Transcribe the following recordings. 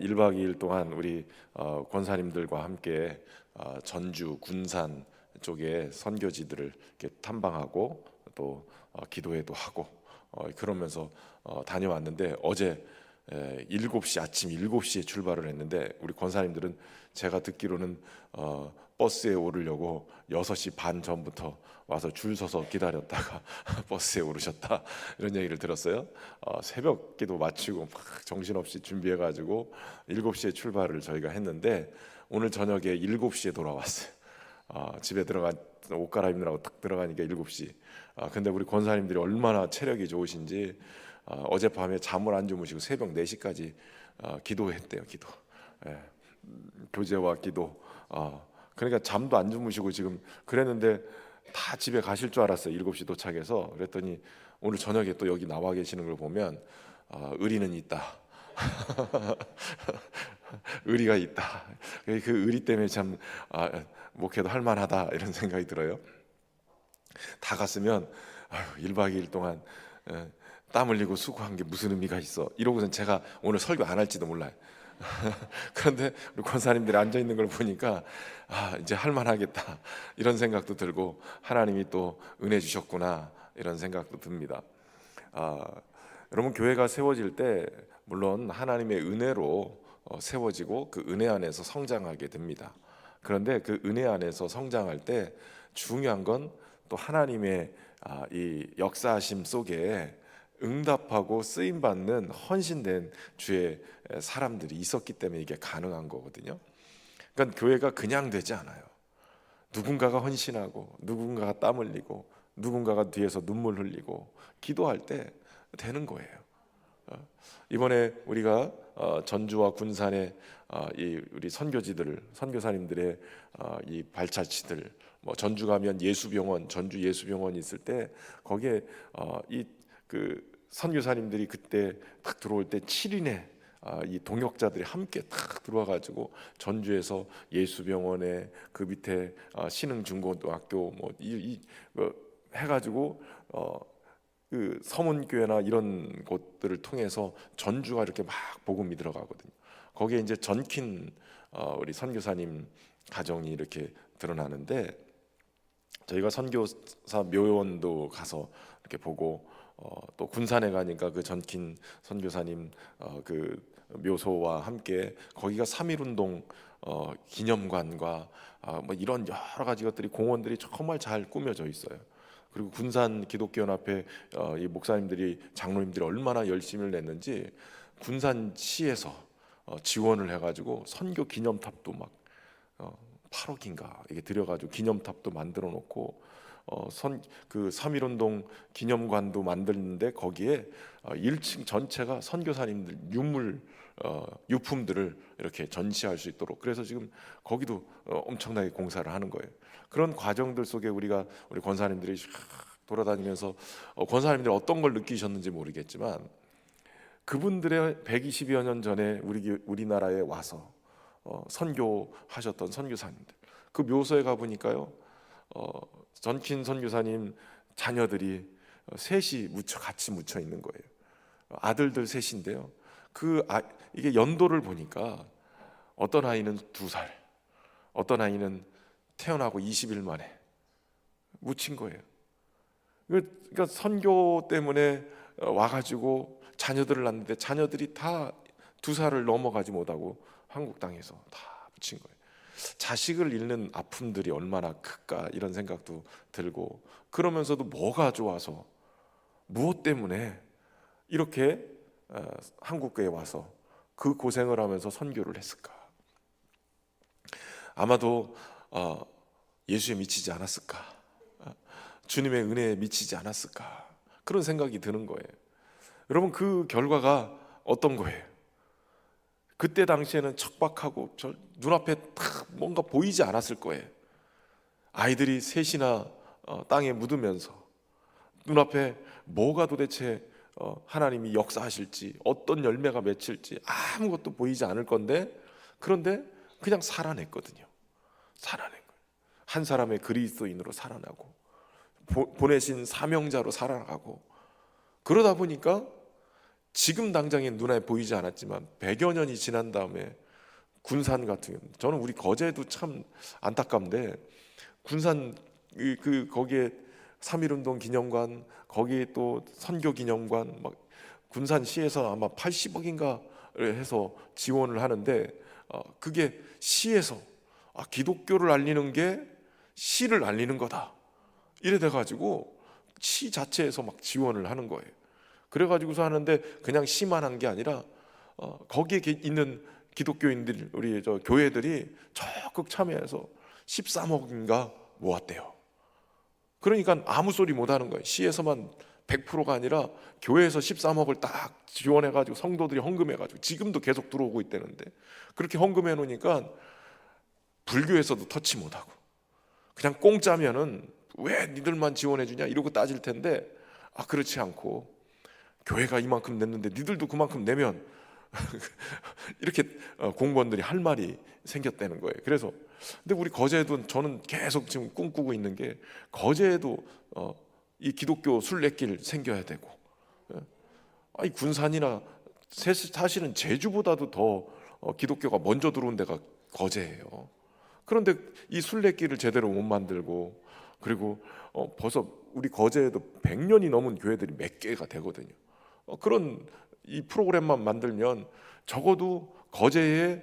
1박 2일 동안 우리 권사님들과 함께 전주, 군산 쪽에 선교지들을 이렇게 탐방하고 또 기도회도 하고 그러면서 다녀왔는데 어제 7시 아침 7시에 출발을 했는데 우리 권사님들은 제가 듣기로는 버스에 오르려고 6시 반 전부터 와서 줄 서서 기다렸다가 버스에 오르셨다 이런 얘기를 들었어요. 새벽 기도 마치고 막 정신없이 준비해가지고 7시에 출발을 저희가 했는데 오늘 저녁에 7시에 돌아왔어요. 집에 옷 갈아입느라고 딱 들어가니까 7시. 근데 우리 권사님들이 얼마나 체력이 좋으신지 어젯밤에 잠을 안 주무시고 새벽 4시까지 기도했대요. 기도. 예. 교제와 기도. 그러니까 잠도 안 주무시고 지금 그랬는데 다 집에 가실 줄 알았어요. 7시 도착해서. 그랬더니 오늘 저녁에 또 여기 나와 계시는 걸 보면 의리는 있다. 의리가 있다. 그 의리 때문에 참 목회도 할 만하다 이런 생각이 들어요. 다 갔으면 1박 2일 동안 땀 흘리고 수고한 게 무슨 의미가 있어 이러고선 제가 오늘 설교 안 할지도 몰라요. 그런데 우리 권사님들이 앉아 있는 걸 보니까 이제 할 만하겠다 이런 생각도 들고 하나님이 또 은혜 주셨구나 이런 생각도 듭니다. 여러분, 교회가 세워질 때 물론 하나님의 은혜로 세워지고 그 은혜 안에서 성장하게 됩니다. 그런데 그 은혜 안에서 성장할 때 중요한 건 또 하나님의 이 역사하심 속에 응답하고 쓰임받는 헌신된 주의 사람들이 있었기 때문에 이게 가능한 거거든요. 그러니까 교회가 그냥 되지 않아요. 누군가가 헌신하고 누군가가 땀 흘리고 누군가가 뒤에서 눈물 흘리고 기도할 때 되는 거예요. 이번에 우리가 전주와 군산의 이 우리 선교사님들의 이 발자취들, 뭐 전주 가면 예수병원, 전주 예수병원이 있을 때 거기에 이 그 선교사님들이 그때 딱 들어올 때 7인의 이 동역자들이 함께 딱 들어와가지고 전주에서 예수병원에 그 밑에 신흥중고등학교 해가지고 그 서문교회나 이런 곳들을 통해서 전주가 이렇게 막 복음이 들어가거든요. 거기에 이제 전킨 우리 선교사님 가정이 이렇게 드러나는데 저희가 선교사 묘원도 가서 이렇게 보고 또 군산에 가니까 그 전킨 선교사님 그 묘소와 함께 거기가 3.1운동 기념관과 뭐 이런 여러 가지 것들이 공원들이 정말 잘 꾸며져 있어요. 그리고 군산 기독교연합회 이 목사님들이 장로님들이 얼마나 열심을 냈는지 군산시에서 지원을 해가지고 선교 기념탑도 막 8억인가 이게 들여가지고 기념탑도 만들어 놓고 그 3.1운동 기념관도 만드는데 거기에 1층 전체가 선교사님들 유품들을 이렇게 전시할 수 있도록 그래서 지금 거기도 엄청나게 공사를 하는 거예요. 그런 과정들 속에 우리 권사님들이 돌아다니면서 권사님들이 어떤 걸 느끼셨는지 모르겠지만 그분들의 120여 년 전에 우리나라에 와서 선교하셨던 선교사님들 그 묘소에 가보니까요 전킨 선교사님 자녀들이 셋이 같이 묻혀 있는 거예요. 아들들 셋인데요. 이게 연도를 보니까 어떤 아이는 2살, 어떤 아이는 태어나고 20일 만에 묻힌 거예요. 그러니까 선교 때문에 와가지고 자녀들을 낳는데 자녀들이 다 2살을 넘어가지 못하고 한국 땅에서 다 묻힌 거예요. 자식을 잃는 아픔들이 얼마나 클까 이런 생각도 들고 그러면서도 뭐가 좋아서 무엇 때문에 이렇게 한국교회에 와서 그 고생을 하면서 선교를 했을까? 아마도 예수에 미치지 않았을까? 주님의 은혜에 미치지 않았을까? 그런 생각이 드는 거예요. 여러분, 그 결과가 어떤 거예요? 그때 당시에는 척박하고 눈앞에 딱 뭔가 보이지 않았을 거예요. 아이들이 셋이나 땅에 묻으면서 눈앞에 뭐가 도대체 하나님이 역사하실지 어떤 열매가 맺힐지 아무것도 보이지 않을 건데 그런데 그냥 살아냈거든요. 살아낸 거예요. 한 사람의 그리스도인으로 살아나고 보내신 사명자로 살아가고 그러다 보니까 지금 당장에 눈에 보이지 않았지만 100여 년이 지난 다음에 군산 같은 경우, 저는 우리 거제도 참 안타까운데, 군산 거기에 3.1운동 기념관, 거기에 또 선교 기념관, 막 군산시에서 아마 80억인가 해서 지원을 하는데, 그게 시에서 기독교를 알리는 게 시를 알리는 거다 이래 돼가지고 시 자체에서 막 지원을 하는 거예요. 그래가지고서 하는데, 그냥 시만 한 게 아니라 거기에 있는 기독교인들, 우리 저 교회들이 적극 참여해서 13억인가 모았대요. 그러니까 아무 소리 못 하는 거예요. 시에서만 100%가 아니라 교회에서 13억을 딱 지원해가지고 성도들이 헌금해가지고 지금도 계속 들어오고 있다는데, 그렇게 헌금해 놓으니까 불교에서도 터치 못하고 그냥 공짜면은 왜 니들만 지원해 주냐 이러고 따질 텐데, 그렇지 않고 교회가 이만큼 냈는데 니들도 그만큼 내면 이렇게 공무원들이 할 말이 생겼다는 거예요. 그래서 근데 우리 거제도, 저는 계속 지금 꿈꾸고 있는 게, 거제도 이 기독교 순례길 생겨야 되고, 이 군산이나 사실은 제주보다도 더 기독교가 먼저 들어온 데가 거제예요. 그런데 이 순례길을 제대로 못 만들고, 그리고 벌써 우리 거제에도 100년이 넘은 교회들이 몇 개가 되거든요. 그런 이 프로그램만 만들면 적어도 거제에,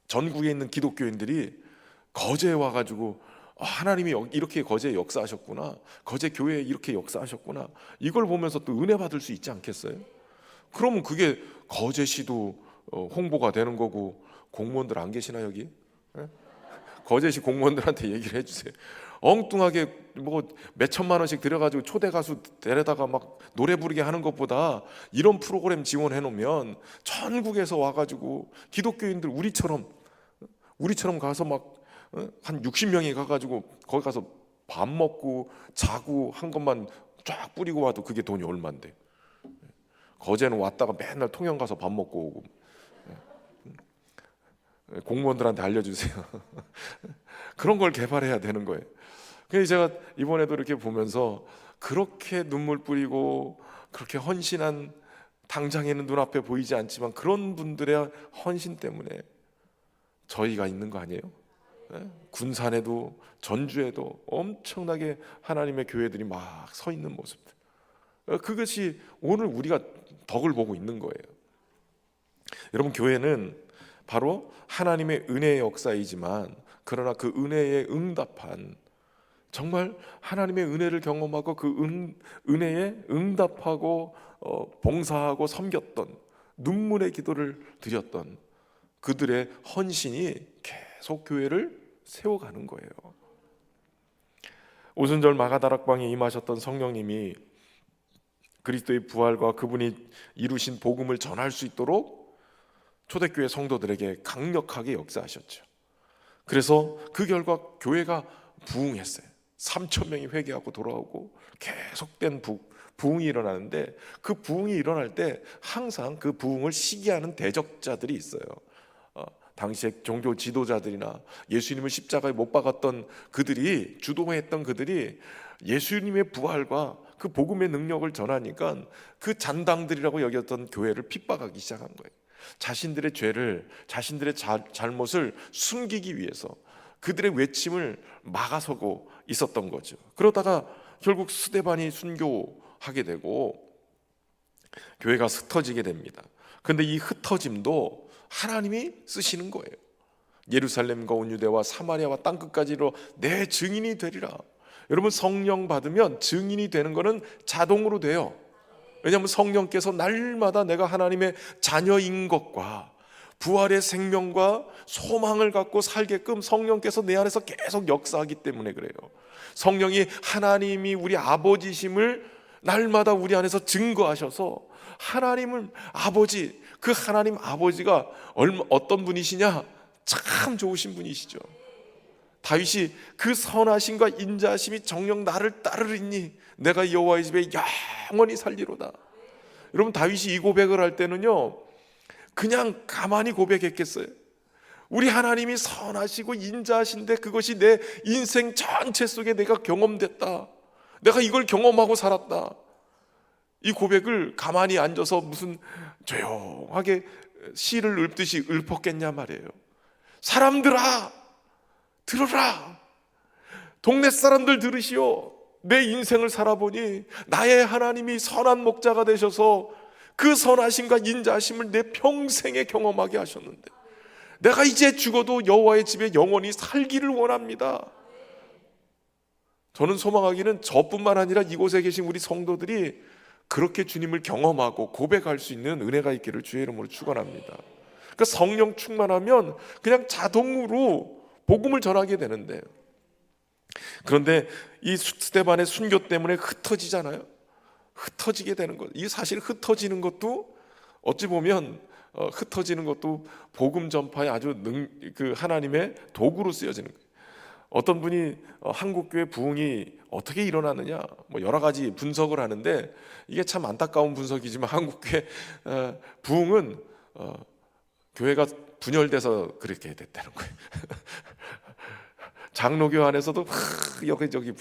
전국에 있는 기독교인들이 거제에 와가지고 하나님이 이렇게 거제에 역사하셨구나, 거제 교회에 이렇게 역사하셨구나, 이걸 보면서 또 은혜 받을 수 있지 않겠어요? 그러면 그게 거제시도 홍보가 되는 거고. 공무원들 안 계시나 여기? 거제시 공무원들한테 얘기를 해주세요. 엉뚱하게 뭐 몇천만 원씩 들여가지고 초대 가수 데려다가 막 노래 부르게 하는 것보다 이런 프로그램 지원해 놓으면 전국에서 와가지고 기독교인들 우리처럼 가서 막 한 60명이 가가지고 거기 가서 밥 먹고 자고 한 것만 쫙 뿌리고 와도 그게 돈이 얼만데. 거제는 왔다가 맨날 통영 가서 밥 먹고 오고. 공무원들한테 알려주세요. 그런 걸 개발해야 되는 거예요. 그래서 제가 이번에도 이렇게 보면서, 그렇게 눈물 뿌리고 그렇게 헌신한, 당장에는 눈앞에 보이지 않지만 그런 분들의 헌신 때문에 저희가 있는 거 아니에요? 군산에도 전주에도 엄청나게 하나님의 교회들이 막 서 있는 모습들, 그것이 오늘 우리가 덕을 보고 있는 거예요. 여러분, 교회는 바로 하나님의 은혜의 역사이지만, 그러나 그 은혜에 응답한, 정말 하나님의 은혜를 경험하고 그 은혜에 응답하고 봉사하고 섬겼던, 눈물의 기도를 드렸던 그들의 헌신이 계속 교회를 세워가는 거예요. 오순절 마가다락방에 임하셨던 성령님이 그리스도의 부활과 그분이 이루신 복음을 전할 수 있도록 초대교회 성도들에게 강력하게 역사하셨죠. 그래서 그 결과 교회가 부흥했어요. 3,000명이 회개하고 돌아오고 계속된 부흥이 일어나는데, 그 부흥이 일어날 때 항상 그 부흥을 시기하는 대적자들이 있어요. 당시에 종교 지도자들이나 예수님을 십자가에 못 박았던 그들이, 주동했던 그들이 예수님의 부활과 그 복음의 능력을 전하니까 그 잔당들이라고 여겼던 교회를 핍박하기 시작한 거예요. 자신들의 죄를, 자신들의 잘못을 숨기기 위해서 그들의 외침을 막아서고 있었던 거죠. 그러다가 결국 스데반이 순교하게 되고 교회가 흩어지게 됩니다. 그런데 이 흩어짐도 하나님이 쓰시는 거예요. 예루살렘과 온 유대와 사마리아와 땅끝까지로 내 증인이 되리라. 여러분, 성령 받으면 증인이 되는 것은 자동으로 돼요. 왜냐하면 성령께서 날마다 내가 하나님의 자녀인 것과 부활의 생명과 소망을 갖고 살게끔 성령께서 내 안에서 계속 역사하기 때문에 그래요. 성령이 하나님이 우리 아버지심을 날마다 우리 안에서 증거하셔서, 하나님은 아버지, 그 하나님 아버지가 어떤 분이시냐? 참 좋으신 분이시죠. 다윗이 그 선하심과 인자하심이 정녕 나를 따르리니 내가 여호와의 집에 영원히 살리로다. 여러분, 다윗이 이 고백을 할 때는요, 그냥 가만히 고백했겠어요? 우리 하나님이 선하시고 인자하신데 그것이 내 인생 전체 속에 내가 경험됐다. 내가 이걸 경험하고 살았다. 이 고백을 가만히 앉아서 무슨 조용하게 시를 읊듯이 읊었겠냐 말이에요. 사람들아 들으라, 동네 사람들 들으시오. 내 인생을 살아보니 나의 하나님이 선한 목자가 되셔서 그 선하심과 인자하심을 내 평생에 경험하게 하셨는데 내가 이제 죽어도 여호와의 집에 영원히 살기를 원합니다. 저는 소망하기는 저뿐만 아니라 이곳에 계신 우리 성도들이 그렇게 주님을 경험하고 고백할 수 있는 은혜가 있기를 주의 이름으로 축원합니다. 그러니까 성령 충만하면 그냥 자동으로 복음을 전하게 되는데, 그런데 이 스데반의 순교 때문에 흩어지잖아요. 흩어지게 되는 것. 이 사실 흩어지는 것도 어찌 보면 흩어지는 것도 복음 전파에 아주 그 하나님의 도구로 쓰여지는 거예요. 어떤 분이 한국교회 부흥이 어떻게 일어나느냐 뭐 여러 가지 분석을 하는데, 이게 참 안타까운 분석이지만 한국교회 부흥은 교회가 분열돼서 그렇게 됐다는 거예요. 장로교 안에서도 여기저기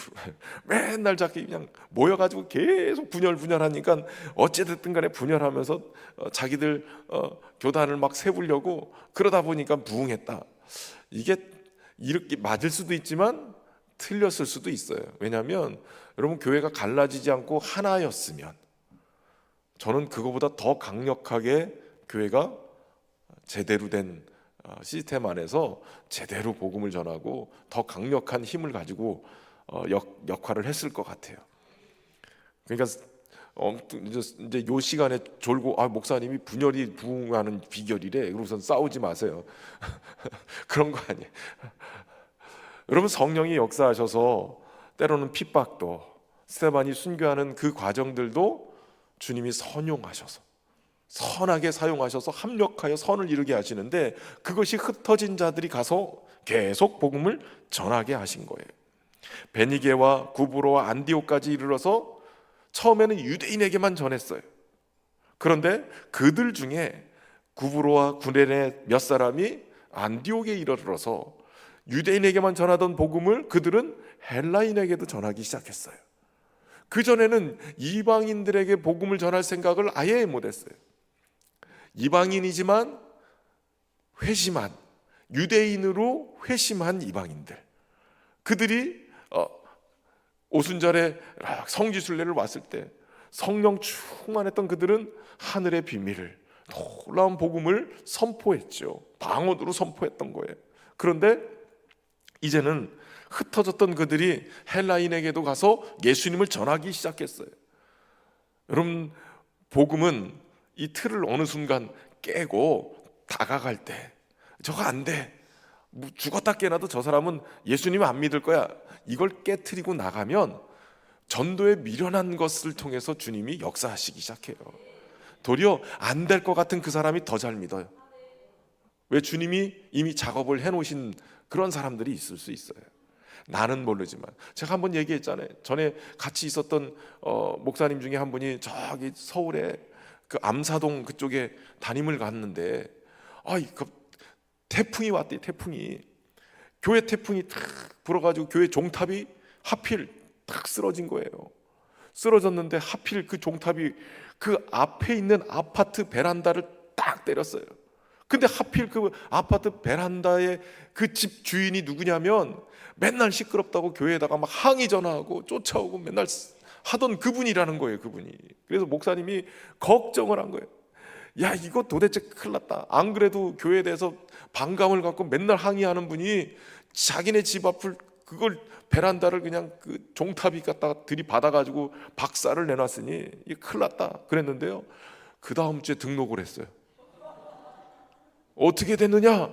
맨날 자기 그냥 모여가지고 계속 분열하니까 어찌됐든 간에 분열하면서 자기들 교단을 막 세우려고 그러다 보니까 부흥했다. 이게 이렇게 맞을 수도 있지만 틀렸을 수도 있어요. 왜냐하면 여러분, 교회가 갈라지지 않고 하나였으면 저는 그거보다 더 강력하게 교회가 제대로 된 시스템 안에서 제대로 복음을 전하고 더 강력한 힘을 가지고 역할을 했을 것 같아요. 그러니까 이제 요 시간에 졸고 목사님이 분열이 부흥하는 비결이래. 그러고선 싸우지 마세요. 그런 거 아니에요. 여러분, 성령이 역사하셔서 때로는 핍박도, 스데반이 순교하는 그 과정들도 주님이 선용하셔서 선하게 사용하셔서 합력하여 선을 이루게 하시는데, 그것이 흩어진 자들이 가서 계속 복음을 전하게 하신 거예요. 베니게와 구브로와 안디옥까지 이르러서 처음에는 유대인에게만 전했어요. 그런데 그들 중에 구브로와 구레네 몇 사람이 안디옥에 이르러서 유대인에게만 전하던 복음을 그들은 헬라인에게도 전하기 시작했어요. 그전에는 이방인들에게 복음을 전할 생각을 아예 못했어요. 이방인이지만 회심한, 유대인으로 회심한 이방인들, 그들이 오순절에 성지순례를 왔을 때 성령 충만했던 그들은 하늘의 비밀을, 놀라운 복음을 선포했죠. 방언으로 선포했던 거예요. 그런데 이제는 흩어졌던 그들이 헬라인에게도 가서 예수님을 전하기 시작했어요. 여러분, 복음은 이 틀을 어느 순간 깨고 다가갈 때 저거 안 돼, 죽었다 깨나도 저 사람은 예수님 안 믿을 거야, 이걸 깨트리고 나가면 전도에 미련한 것을 통해서 주님이 역사하시기 시작해요. 도리어 안 될 것 같은 그 사람이 더 잘 믿어요. 왜? 주님이 이미 작업을 해놓으신 그런 사람들이 있을 수 있어요. 나는 모르지만. 제가 한번 얘기했잖아요. 전에 같이 있었던 목사님 중에 한 분이 저기 서울에 그 암사동 그쪽에 담임을 갔는데 그 태풍이 왔대. 태풍이, 교회 태풍이 탁 불어가지고 교회 종탑이 하필 탁 쓰러진 거예요. 쓰러졌는데 하필 그 종탑이 그 앞에 있는 아파트 베란다를 딱 때렸어요. 근데 하필 그 아파트 베란다의 그 집 주인이 누구냐면 맨날 시끄럽다고 교회에다가 막 항의 전화하고 쫓아오고 맨날 하던 그분이라는 거예요. 그분이. 그래서 목사님이 걱정을 한 거예요. 야, 이거 도대체 큰일 났다. 안 그래도 교회에 대해서 반감을 갖고 맨날 항의하는 분이 자기네 집 앞을 그걸 베란다를 그냥 그 종탑이 갖다가 들이받아가지고 박살을 내놨으니 이게 큰일 났다 그랬는데요, 그 다음 주에 등록을 했어요. 어떻게 됐느냐?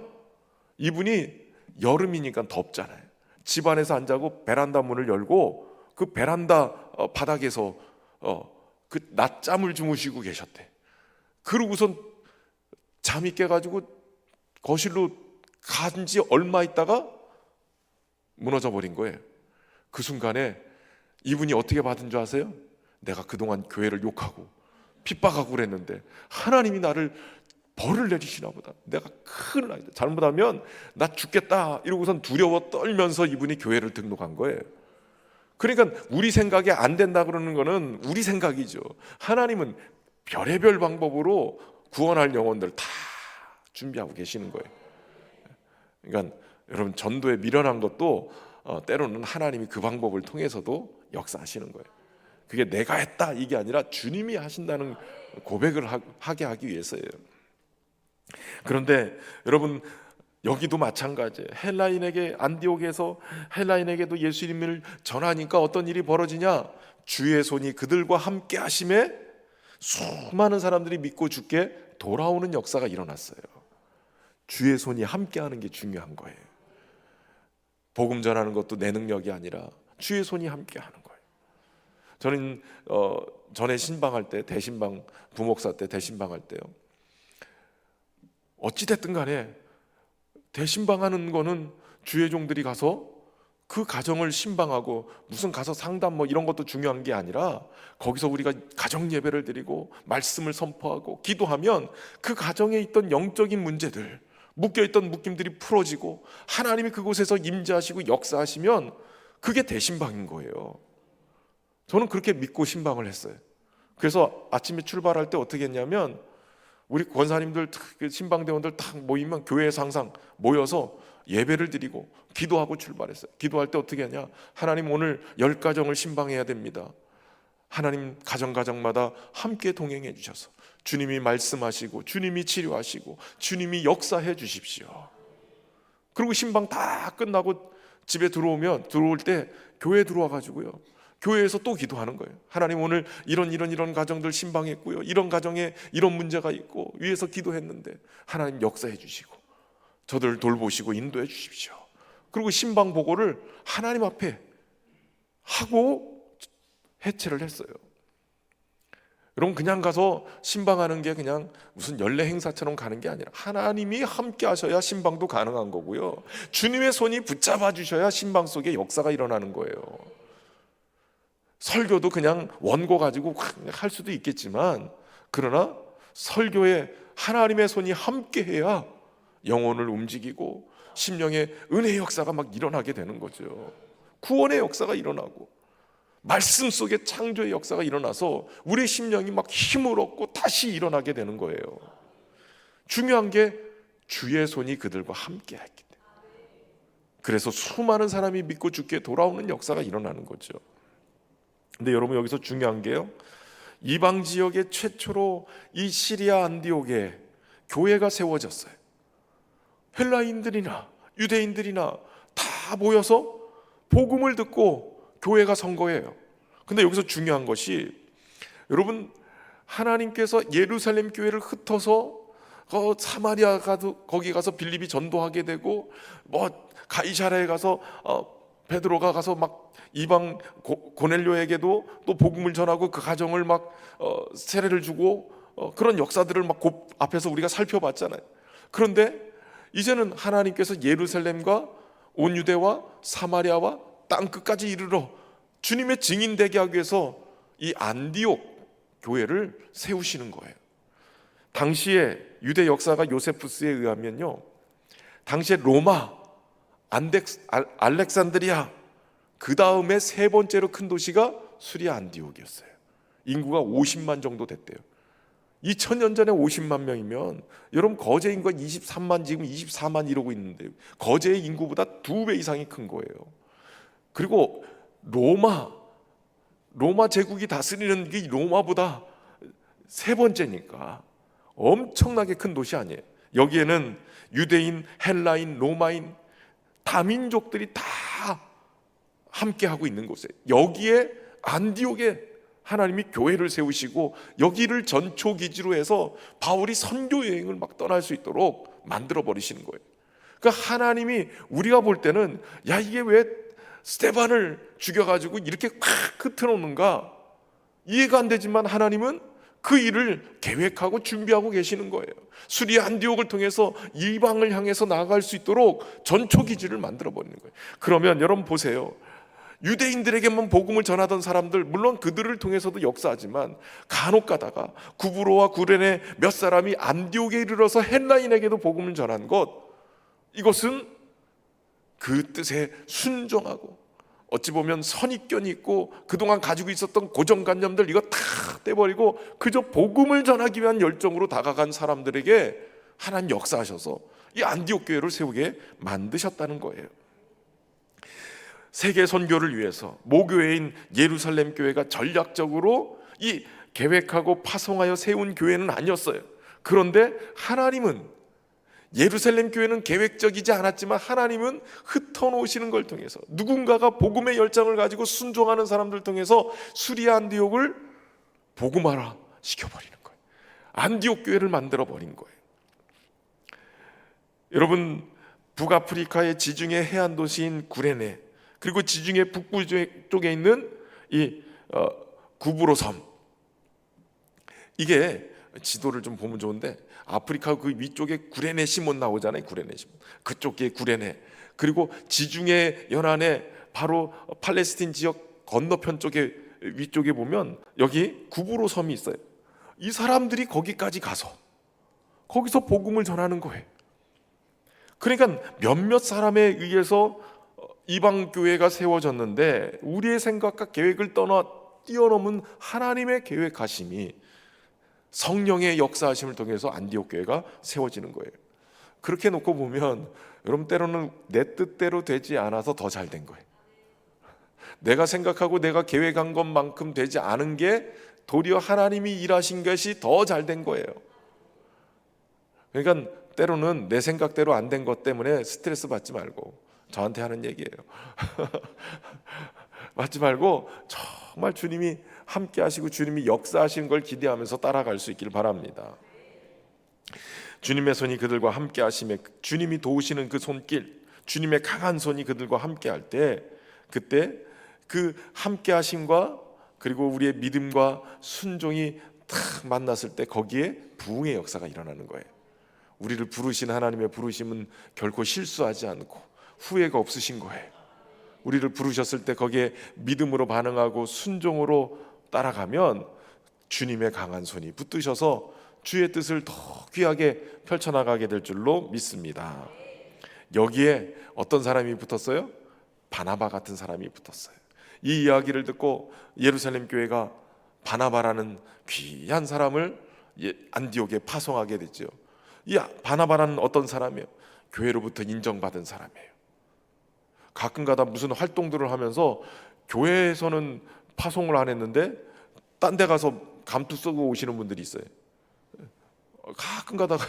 이분이 여름이니까 덥잖아요. 집 안에서 안 자고 베란다 문을 열고 그 베란다 바닥에서 그 낮잠을 주무시고 계셨대. 그러고선 잠이 깨가지고 거실로 간 지 얼마 있다가 무너져 버린 거예요. 그 순간에 이분이 어떻게 받은 줄 아세요? 내가 그동안 교회를 욕하고 핍박하고 그랬는데 하나님이 나를 벌을 내리시나 보다. 내가 큰일 나겠다. 잘못하면 나 죽겠다 이러고선 두려워 떨면서 이분이 교회를 등록한 거예요. 그러니까 우리 생각에 안 된다 그러는 거는 우리 생각이죠. 하나님은 별의별 방법으로 구원할 영혼들 다 준비하고 계시는 거예요. 그러니까 여러분, 전도에 미련한 것도 때로는 하나님이 그 방법을 통해서도 역사하시는 거예요. 그게 내가 했다 이게 아니라 주님이 하신다는 고백을 하게 하기 위해서예요. 그런데 여러분, 여기도 마찬가지예요. 헬라인에게, 안디옥에서 헬라인에게도 예수님을 전하니까 어떤 일이 벌어지냐? 주의 손이 그들과 함께 하심에 수많은 사람들이 믿고 죽게 돌아오는 역사가 일어났어요. 주의 손이 함께 하는 게 중요한 거예요. 복음 전하는 것도 내 능력이 아니라 주의 손이 함께 하는 거예요. 저는 전에 신방할 때, 대신방, 부목사 때 대신방할 때요, 어찌됐든 간에 대신방하는 거는 주의 종들이 가서 그 가정을 신방하고 무슨 가서 상담 뭐 이런 것도 중요한 게 아니라 거기서 우리가 가정 예배를 드리고 말씀을 선포하고 기도하면 그 가정에 있던 영적인 문제들, 묶여있던 묶임들이 풀어지고 하나님이 그곳에서 임재하시고 역사하시면 그게 대신방인 거예요. 저는 그렇게 믿고 신방을 했어요. 그래서 아침에 출발할 때 어떻게 했냐면, 우리 권사님들, 신방대원들 딱 모이면 교회에서 항상 모여서 예배를 드리고 기도하고 출발했어요. 기도할 때 어떻게 하냐? 하나님, 오늘 10가정을 신방해야 됩니다. 하나님, 가정마다 함께 동행해 주셔서 주님이 말씀하시고 주님이 치료하시고 주님이 역사해 주십시오. 그리고 신방 다 끝나고 집에 들어올 때 교회 들어와 가지고요, 교회에서 또 기도하는 거예요. 하나님, 오늘 이런 가정들 신방했고요, 이런 가정에 이런 문제가 있고 위에서 기도했는데 하나님 역사해 주시고 저들을 돌보시고 인도해 주십시오. 그리고 신방 보고를 하나님 앞에 하고 해체를 했어요. 여러분, 그냥 가서 신방하는 게 그냥 무슨 연례 행사처럼 가는 게 아니라 하나님이 함께 하셔야 신방도 가능한 거고요, 주님의 손이 붙잡아 주셔야 신방 속에 역사가 일어나는 거예요. 설교도 그냥 원고 가지고 할 수도 있겠지만, 그러나 설교에 하나님의 손이 함께 해야 영혼을 움직이고 심령의 은혜의 역사가 막 일어나게 되는 거죠. 구원의 역사가 일어나고 말씀 속에 창조의 역사가 일어나서 우리의 심령이 막 힘을 얻고 다시 일어나게 되는 거예요. 중요한 게 주의 손이 그들과 함께 했기 때문에, 그래서 수많은 사람이 믿고 죽게 돌아오는 역사가 일어나는 거죠. 근데 여러분, 여기서 중요한 게요, 이방 지역에 최초로 이 시리아 안디옥에 교회가 세워졌어요. 헬라인들이나 유대인들이나 다 모여서 복음을 듣고 교회가 선 거예요. 근데 여기서 중요한 것이, 여러분, 하나님께서 예루살렘 교회를 흩어서 사마리아 거기 가서 빌립이 전도하게 되고, 뭐 가이사랴에 가서 베드로가 가서 막 이방 고넬료에게도 또 복음을 전하고 그 가정을 막 세례를 주고 그런 역사들을 막 앞에서 우리가 살펴봤잖아요. 그런데 이제는 하나님께서 예루살렘과 온 유대와 사마리아와 땅 끝까지 이르러 주님의 증인 되게 하기 위해서 이 안디옥 교회를 세우시는 거예요. 당시에 유대 역사가 요세푸스에 의하면요, 당시에 로마, 알렉산드리아, 그 다음에 세 번째로 큰 도시가 수리아 안디옥이었어요. 인구가 50만 정도 됐대요. 2000년 전에 50만 명이면 여러분, 거제 인구가 23만, 지금 24만 이러고 있는데 거제의 인구보다 2배 이상이 큰 거예요. 그리고 로마 제국이 다스리는 게 로마보다 세 번째니까 엄청나게 큰 도시 아니에요. 여기에는 유대인, 헬라인, 로마인 다민족들이 다 함께 하고 있는 곳에, 여기에 안디옥에 하나님이 교회를 세우시고 여기를 전초 기지로 해서 바울이 선교 여행을 막 떠날 수 있도록 만들어 버리시는 거예요. 그러니까 하나님이, 우리가 볼 때는 야, 이게 왜 스데반을 죽여가지고 이렇게 막 흩어놓는가 이해가 안 되지만, 하나님은 그 일을 계획하고 준비하고 계시는 거예요. 수리아 안디옥을 통해서 이방을 향해서 나아갈 수 있도록 전초 기지를 만들어 버리는 거예요. 그러면 여러분 보세요, 유대인들에게만 복음을 전하던 사람들, 물론 그들을 통해서도 역사하지만 간혹 가다가 구브로와 구레네 몇 사람이 안디옥에 이르러서 헬라인에게도 복음을 전한 것, 이것은 그 뜻에 순종하고 어찌 보면 선입견이 있고 그동안 가지고 있었던 고정관념들 이거 다 떼버리고 그저 복음을 전하기 위한 열정으로 다가간 사람들에게 하나님 역사하셔서 이 안디옥 교회를 세우게 만드셨다는 거예요. 세계 선교를 위해서 모교회인 예루살렘 교회가 전략적으로 이 계획하고 파송하여 세운 교회는 아니었어요. 그런데 하나님은, 예루살렘 교회는 계획적이지 않았지만 하나님은 흩어놓으시는 걸 통해서 누군가가 복음의 열정을 가지고 순종하는 사람들 통해서 수리아 안디옥을 복음화라 시켜버리는 거예요. 안디옥 교회를 만들어버린 거예요. 여러분, 북아프리카의 지중해 해안 도시인 구레네, 그리고 지중해 북부 쪽에 있는 이 구브로 섬, 이게 지도를 좀 보면 좋은데 아프리카 그 위쪽에 구레네 시몬 나오잖아요. 구레네 시몬, 그쪽에 구레네, 그리고 지중해 연안에 바로 팔레스틴 지역 건너편 쪽에 위쪽에 보면 여기 구브로 섬이 있어요. 이 사람들이 거기까지 가서 거기서 복음을 전하는 거예요. 그러니까 몇몇 사람에 의해서 이방 교회가 세워졌는데 우리의 생각과 계획을 뛰어넘은 하나님의 계획하심이, 성령의 역사하심을 통해서 안디옥 교회가 세워지는 거예요. 그렇게 놓고 보면 여러분, 때로는 내 뜻대로 되지 않아서 더 잘 된 거예요. 내가 생각하고 내가 계획한 것만큼 되지 않은 게 도리어 하나님이 일하신 것이 더 잘 된 거예요. 그러니까 때로는 내 생각대로 안 된 것 때문에 스트레스 받지 말고, 저한테 하는 얘기예요. 받지 말고 정말 주님이 함께 하시고 주님이 역사하시는 걸 기대하면서 따라갈 수 있기를 바랍니다. 주님의 손이 그들과 함께 하심에, 주님이 도우시는 그 손길, 주님의 강한 손이 그들과 함께 할 때, 그때 그 함께 하심과 그리고 우리의 믿음과 순종이 탁 만났을 때 거기에 부흥의 역사가 일어나는 거예요. 우리를 부르신 하나님의 부르심은 결코 실수하지 않고 후회가 없으신 거예요. 우리를 부르셨을 때 거기에 믿음으로 반응하고 순종으로 따라가면 주님의 강한 손이 붙드셔서 주의 뜻을 더 귀하게 펼쳐나가게 될 줄로 믿습니다. 여기에 어떤 사람이 붙었어요? 바나바 같은 사람이 붙었어요. 이 이야기를 듣고 예루살렘 교회가 바나바라는 귀한 사람을 안디옥에 파송하게 됐죠. 이 바나바라는 어떤 사람이에요? 교회로부터 인정받은 사람이에요. 가끔가다 무슨 활동들을 하면서 교회에서는 파송을 안 했는데 딴 데 가서 감투 쓰고 오시는 분들이 있어요. 가끔가다가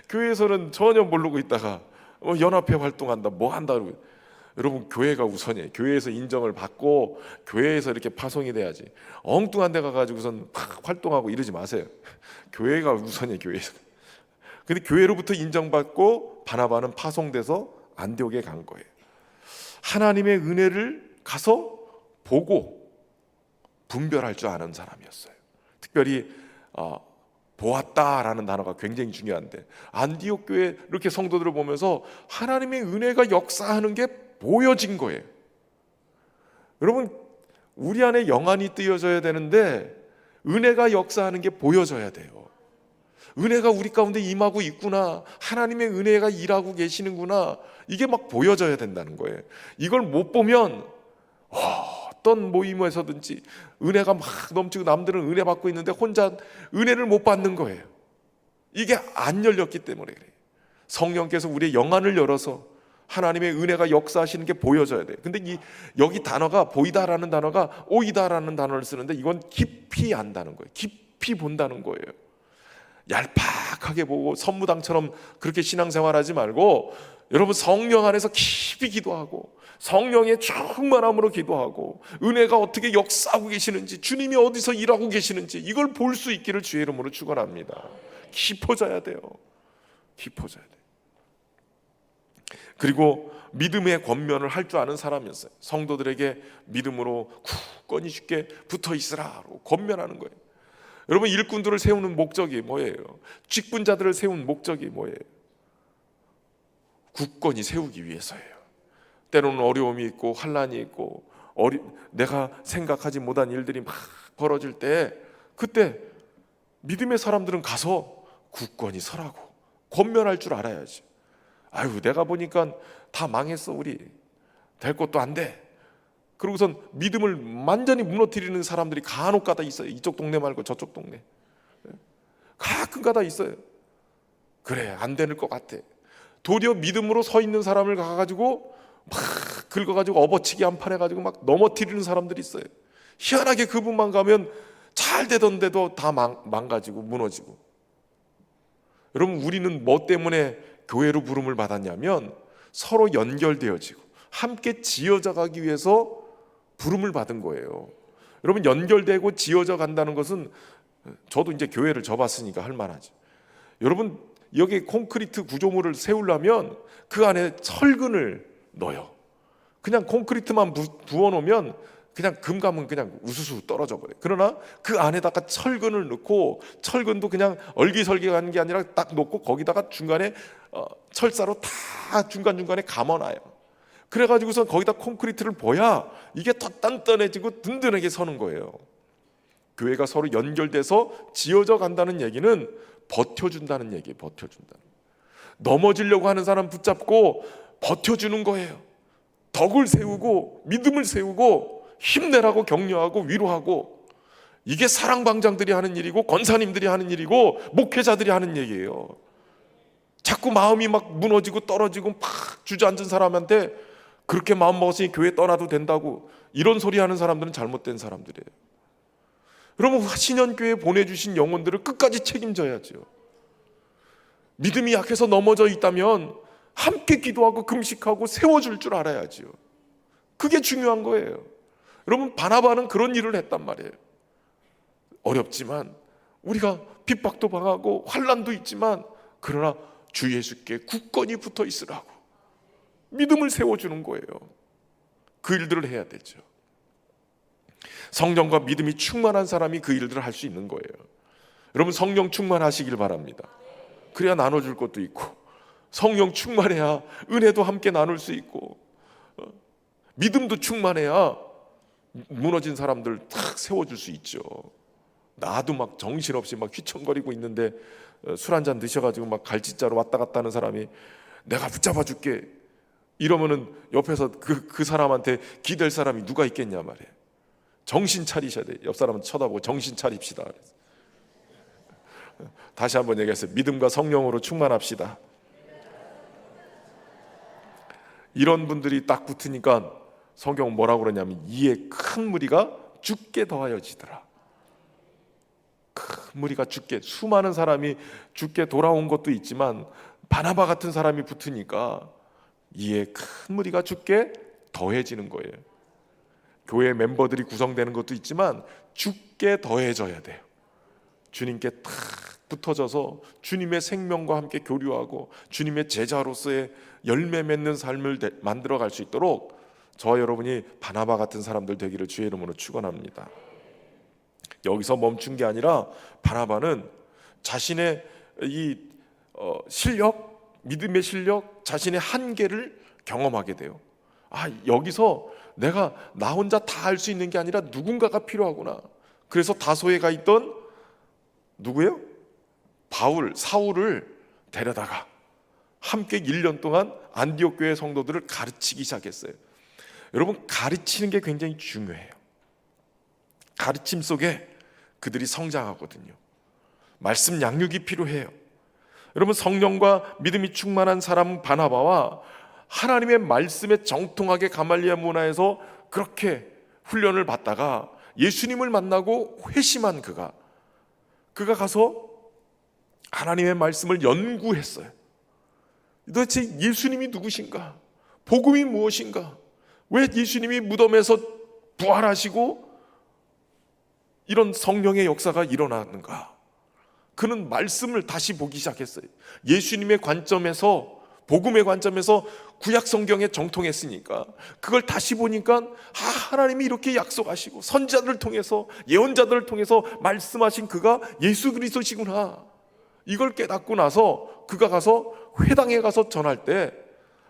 교회에서는 전혀 모르고 있다가 연합회 활동한다, 뭐 한다 그러고. 여러분, 교회가 우선이에요. 교회에서 인정을 받고 교회에서 이렇게 파송이 돼야지. 엉뚱한 데 가가지고선 막 활동하고 이러지 마세요. 교회가 우선이에요. 교회에서. 근데 교회로부터 인정받고 바나바는 파송돼서 안디옥에 간 거예요. 하나님의 은혜를 가서 보고 분별할 줄 아는 사람이었어요. 특별히 보았다라는 단어가 굉장히 중요한데, 안디옥 교회 이렇게 성도들을 보면서 하나님의 은혜가 역사하는 게 보여진 거예요. 여러분, 우리 안에 영안이 뜨여져야 되는데 은혜가 역사하는 게 보여져야 돼요. 은혜가 우리 가운데 임하고 있구나, 하나님의 은혜가 일하고 계시는구나, 이게 막 보여져야 된다는 거예요. 이걸 못 보면 어떤 모임에서든지 은혜가 막 넘치고 남들은 은혜 받고 있는데 혼자 은혜를 못 받는 거예요. 이게 안 열렸기 때문에 그래요. 성령께서 우리의 영안을 열어서 하나님의 은혜가 역사하시는 게 보여져야 돼요. 근데 여기 단어가, 보이다라는 단어가 오이다라는 단어를 쓰는데 이건 깊이 안다는 거예요. 깊이 본다는 거예요. 얄팍하게 보고 선무당처럼 그렇게 신앙생활하지 말고, 여러분, 성령 안에서 깊이 기도하고 성령의 충만함으로 기도하고 은혜가 어떻게 역사하고 계시는지, 주님이 어디서 일하고 계시는지 이걸 볼 수 있기를 주의 이름으로 축원합니다. 깊어져야 돼요. 깊어져야 돼요. 그리고 믿음의 권면을 할 줄 아는 사람이었어요. 성도들에게 믿음으로 굳건히 쉽게 붙어 있으라고 권면하는 거예요. 여러분, 일꾼들을 세우는 목적이 뭐예요? 직분자들을 세운 목적이 뭐예요? 굳건히 세우기 위해서예요. 때로는 어려움이 있고 환난이 있고 내가 생각하지 못한 일들이 막 벌어질 때, 그때 믿음의 사람들은 가서 굳건히 서라고 권면할 줄 알아야지. 아유, 내가 보니까 다 망했어, 우리 될 것도 안 돼, 그러고선 믿음을 완전히 무너뜨리는 사람들이 간혹가다 있어요. 이쪽 동네 말고 저쪽 동네 가끔가다 있어요. 그래, 안 되는 것 같아. 도리어 믿음으로 서 있는 사람을 가가지고 막 긁어가지고 업어치기 한 판 해가지고 막 넘어뜨리는 사람들이 있어요. 희한하게 그분만 가면 잘 되던데도 다 망가지고 무너지고. 여러분, 우리는 뭐 때문에 교회로 부름을 받았냐면 서로 연결되어지고 함께 지어져 가기 위해서 부름을 받은 거예요. 여러분, 연결되고 지어져 간다는 것은, 저도 이제 교회를 접었으니까 할 만하죠. 여러분, 여기 콘크리트 구조물을 세우려면 그 안에 철근을 넣어요. 그냥 콘크리트만 부어놓으면 그냥 금감은 그냥 우수수 떨어져 버려요. 그러나 그 안에다가 철근을 넣고, 철근도 그냥 얼기설기하는 게 아니라 딱 놓고 거기다가 중간에 철사로 다 중간중간에 감아놔요. 그래가지고서 거기다 콘크리트를 부어야 이게 더 단단해지고 든든하게 서는 거예요. 교회가 서로 연결돼서 지어져 간다는 얘기는 버텨준다는 얘기예요. 버텨준다. 넘어지려고 하는 사람 붙잡고 버텨주는 거예요. 덕을 세우고 믿음을 세우고 힘내라고 격려하고 위로하고, 이게 사랑방장들이 하는 일이고 권사님들이 하는 일이고 목회자들이 하는 얘기예요. 자꾸 마음이 막 무너지고 떨어지고 막 주저앉은 사람한테 그렇게 마음 먹었으니 교회 떠나도 된다고 이런 소리 하는 사람들은 잘못된 사람들이에요. 여러분, 신현교회에 보내주신 영혼들을 끝까지 책임져야죠. 믿음이 약해서 넘어져 있다면 함께 기도하고 금식하고 세워줄 줄 알아야죠. 그게 중요한 거예요. 여러분, 바나바는 그런 일을 했단 말이에요. 어렵지만, 우리가 핍박도 당하고 환난도 있지만, 그러나 주 예수께 굳건히 붙어 있으라고 믿음을 세워주는 거예요. 그 일들을 해야 되죠. 성령과 믿음이 충만한 사람이 그 일들을 할 수 있는 거예요. 여러분, 성령 충만하시길 바랍니다. 그래야 나눠줄 것도 있고, 성령 충만해야 은혜도 함께 나눌 수 있고, 믿음도 충만해야 무너진 사람들 탁 세워줄 수 있죠. 나도 막 정신없이 막 휘청거리고 있는데 술 한잔 드셔가지고 막 갈치자로 왔다 갔다 하는 사람이 내가 붙잡아 줄게 이러면은 옆에서 그 사람한테 기댈 사람이 누가 있겠냐 말이에요. 정신 차리셔야 돼요. 옆 사람은 쳐다보고 정신 차립시다. 다시 한번 얘기했어요. 믿음과 성령으로 충만합시다. 이런 분들이 딱 붙으니까 성경은 뭐라고 그러냐면, 이에 큰 무리가 죽게 더하여지더라. 큰 무리가 죽게, 수많은 사람이 죽게 돌아온 것도 있지만 바나바 같은 사람이 붙으니까 이에 큰 무리가 죽게 더해지는 거예요. 교회 멤버들이 구성되는 것도 있지만 죽게 더해져야 돼요. 주님께 탁 붙어져서 주님의 생명과 함께 교류하고 주님의 제자로서의 열매 맺는 삶을 만들어갈 수 있도록 저와 여러분이 바나바 같은 사람들 되기를 주의 이름으로 축원합니다. 여기서 멈춘 게 아니라 바나바는 자신의 이 실력, 믿음의 실력, 자신의 한계를 경험하게 돼요. 여기서 내가 나 혼자 다 할 수 있는 게 아니라 누군가가 필요하구나. 그래서 다소에 가 있던 누구예요? 사울을 데려다가 함께 1년 동안 안디옥 교회 성도들을 가르치기 시작했어요. 여러분, 가르치는 게 굉장히 중요해요. 가르침 속에 그들이 성장하거든요. 말씀 양육이 필요해요. 여러분, 성령과 믿음이 충만한 사람 바나바와 하나님의 말씀에 정통하게 가말리아 문화에서 그렇게 훈련을 받다가 예수님을 만나고 회심한 그가 가서 하나님의 말씀을 연구했어요. 도대체 예수님이 누구신가? 복음이 무엇인가? 왜 예수님이 무덤에서 부활하시고 이런 성령의 역사가 일어나는가? 그는 말씀을 다시 보기 시작했어요. 예수님의 관점에서, 복음의 관점에서 구약 성경에 정통했으니까 그걸 다시 보니까 하나님이 이렇게 약속하시고 선지자들을 통해서, 예언자들을 통해서 말씀하신 그가 예수 그리스도시구나. 이걸 깨닫고 나서 그가 가서 회당에 가서 전할 때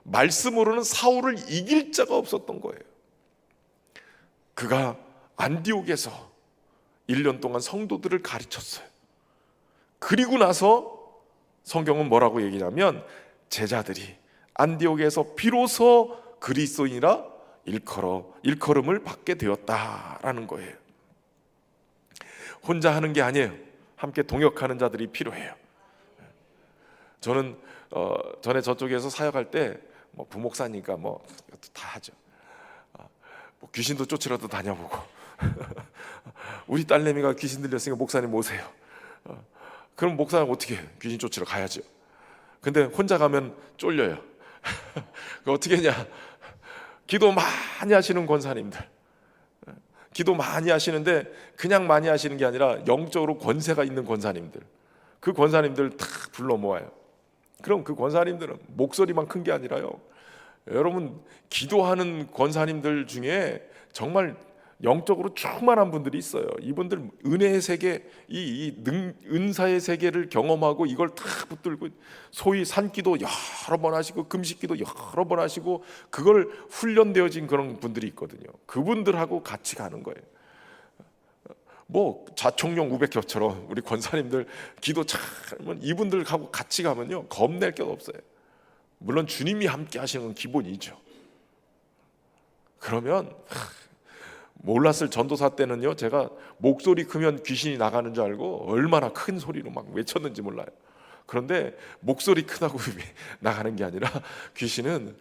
말씀으로는 사울을 이길 자가 없었던 거예요. 그가 안디옥에서 1년 동안 성도들을 가르쳤어요. 그리고 나서 성경은 뭐라고 얘기하냐면, 제자들이 안디옥에서 비로소 그리스도인이라 일컬음을 받게 되었다라는 거예요. 혼자 하는 게 아니에요. 함께 동역하는 자들이 필요해요. 저는 전에 저쪽에서 사역할 때 뭐 부목사니까 뭐 다 하죠. 뭐 귀신도 쫓으러도 다녀보고 우리 딸내미가 귀신 들렸으니까 목사님 오세요. 그럼 목사님 어떻게 해요? 귀신 쫓으러 가야죠. 근데 혼자 가면 쫄려요. 그 어떻게 했냐? 기도 많이 하시는 권사님들, 기도 많이 하시는데 그냥 많이 하시는 게 아니라 영적으로 권세가 있는 권사님들, 그 권사님들 다 불러 모아요. 그럼 그 권사님들은 목소리만 큰 게 아니라요, 여러분 기도하는 권사님들 중에 정말 영적으로 충만한 분들이 있어요. 이분들 은혜의 세계, 은사의 세계를 경험하고 이걸 다 붙들고 소위 산기도 여러 번 하시고 금식기도 여러 번 하시고 그걸 훈련되어진 그런 분들이 있거든요. 그분들하고 같이 가는 거예요. 뭐 자총령 우백교처럼 우리 권사님들 기도 잘하면 이분들하고 같이 가면요 겁낼 게 없어요. 물론 주님이 함께 하시는 건 기본이죠. 그러면 몰랐을 전도사 때는요, 제가 목소리 크면 귀신이 나가는 줄 알고 얼마나 큰 소리로 막 외쳤는지 몰라요. 그런데 목소리 크다고 나가는 게 아니라 귀신은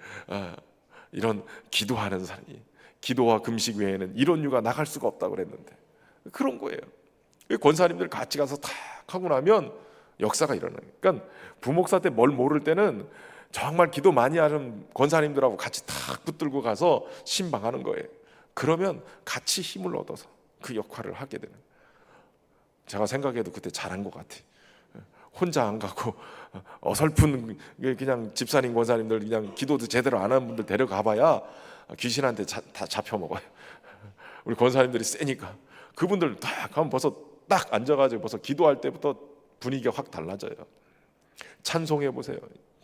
이런 기도하는 사람이, 기도와 금식 외에는 이런 유가 나갈 수가 없다고 그랬는데 그런 거예요. 권사님들 같이 가서 탁 하고 나면 역사가 일어나요. 그러니까 부목사 때 뭘 모를 때는 정말 기도 많이 하는 권사님들하고 같이 탁 붙들고 가서 신방하는 거예요. 그러면 같이 힘을 얻어서 그 역할을 하게 되는. 제가 생각해도 그때 잘한 것 같아요. 혼자 안 가고 어설픈 그냥 집사님 권사님들 그냥 기도도 제대로 안 하는 분들 데려가봐야 귀신한테 다 잡혀먹어요. 우리 권사님들이 세니까 그분들 딱 가면 벌써 딱 앉아가지고 벌써 기도할 때부터 분위기가 확 달라져요. 찬송해 보세요.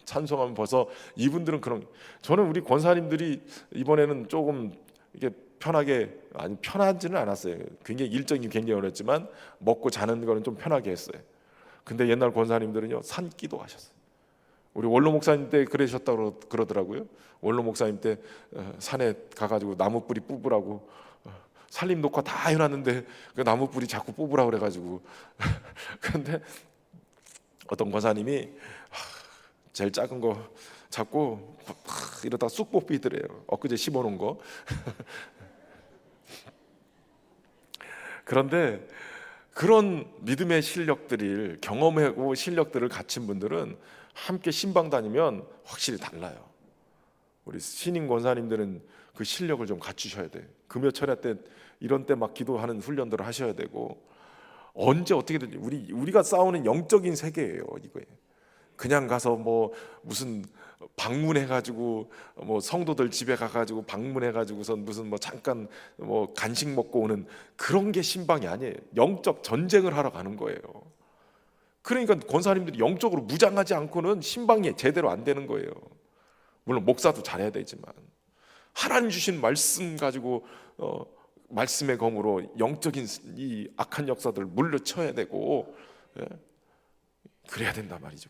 찬송하면 벌써 이분들은 그런. 저는 우리 권사님들이 이번에는 조금 이게 편하게, 아니 편하지는 않았어요. 굉장히 일정이 굉장히 어렵지만 먹고 자는 거는 좀 편하게 했어요. 근데 옛날 권사님들은요 산기도 하셨어요. 우리 원로 목사님 때 그러셨다고 그러더라고요. 원로 목사님 때 산에 가가지고 나무 뿌리 뽑으라고 살림 녹화 다 해놨는데 그 나무 뿌리 자꾸 뽑으라고 그래가지고 그런데 어떤 권사님이 제일 작은 거 잡고 이러다 쑥 뽑히더래요. 엊그제 심어놓은 거. 그런데 그런 믿음의 실력들을 경험하고 실력들을 갖춘 분들은 함께 신방 다니면 확실히 달라요. 우리 신임 권사님들은 그 실력을 좀 갖추셔야 돼. 금요철야 때 이런 때 막 기도하는 훈련들을 하셔야 되고, 언제 어떻게든 우리가 싸우는 영적인 세계예요. 이거예요. 그냥 가서 뭐 무슨 방문해가지고 뭐 성도들 집에 가가지고 방문해가지고선 무슨 뭐 잠깐 뭐 간식 먹고 오는 그런 게 신방이 아니에요. 영적 전쟁을 하러 가는 거예요. 그러니까 권사님들이 영적으로 무장하지 않고는 신방이 제대로 안 되는 거예요. 물론 목사도 잘해야 되지만 하나님 주신 말씀 가지고 말씀의 검으로 영적인 이 악한 역사들을 물리쳐야 되고, 그래야 된단 말이죠.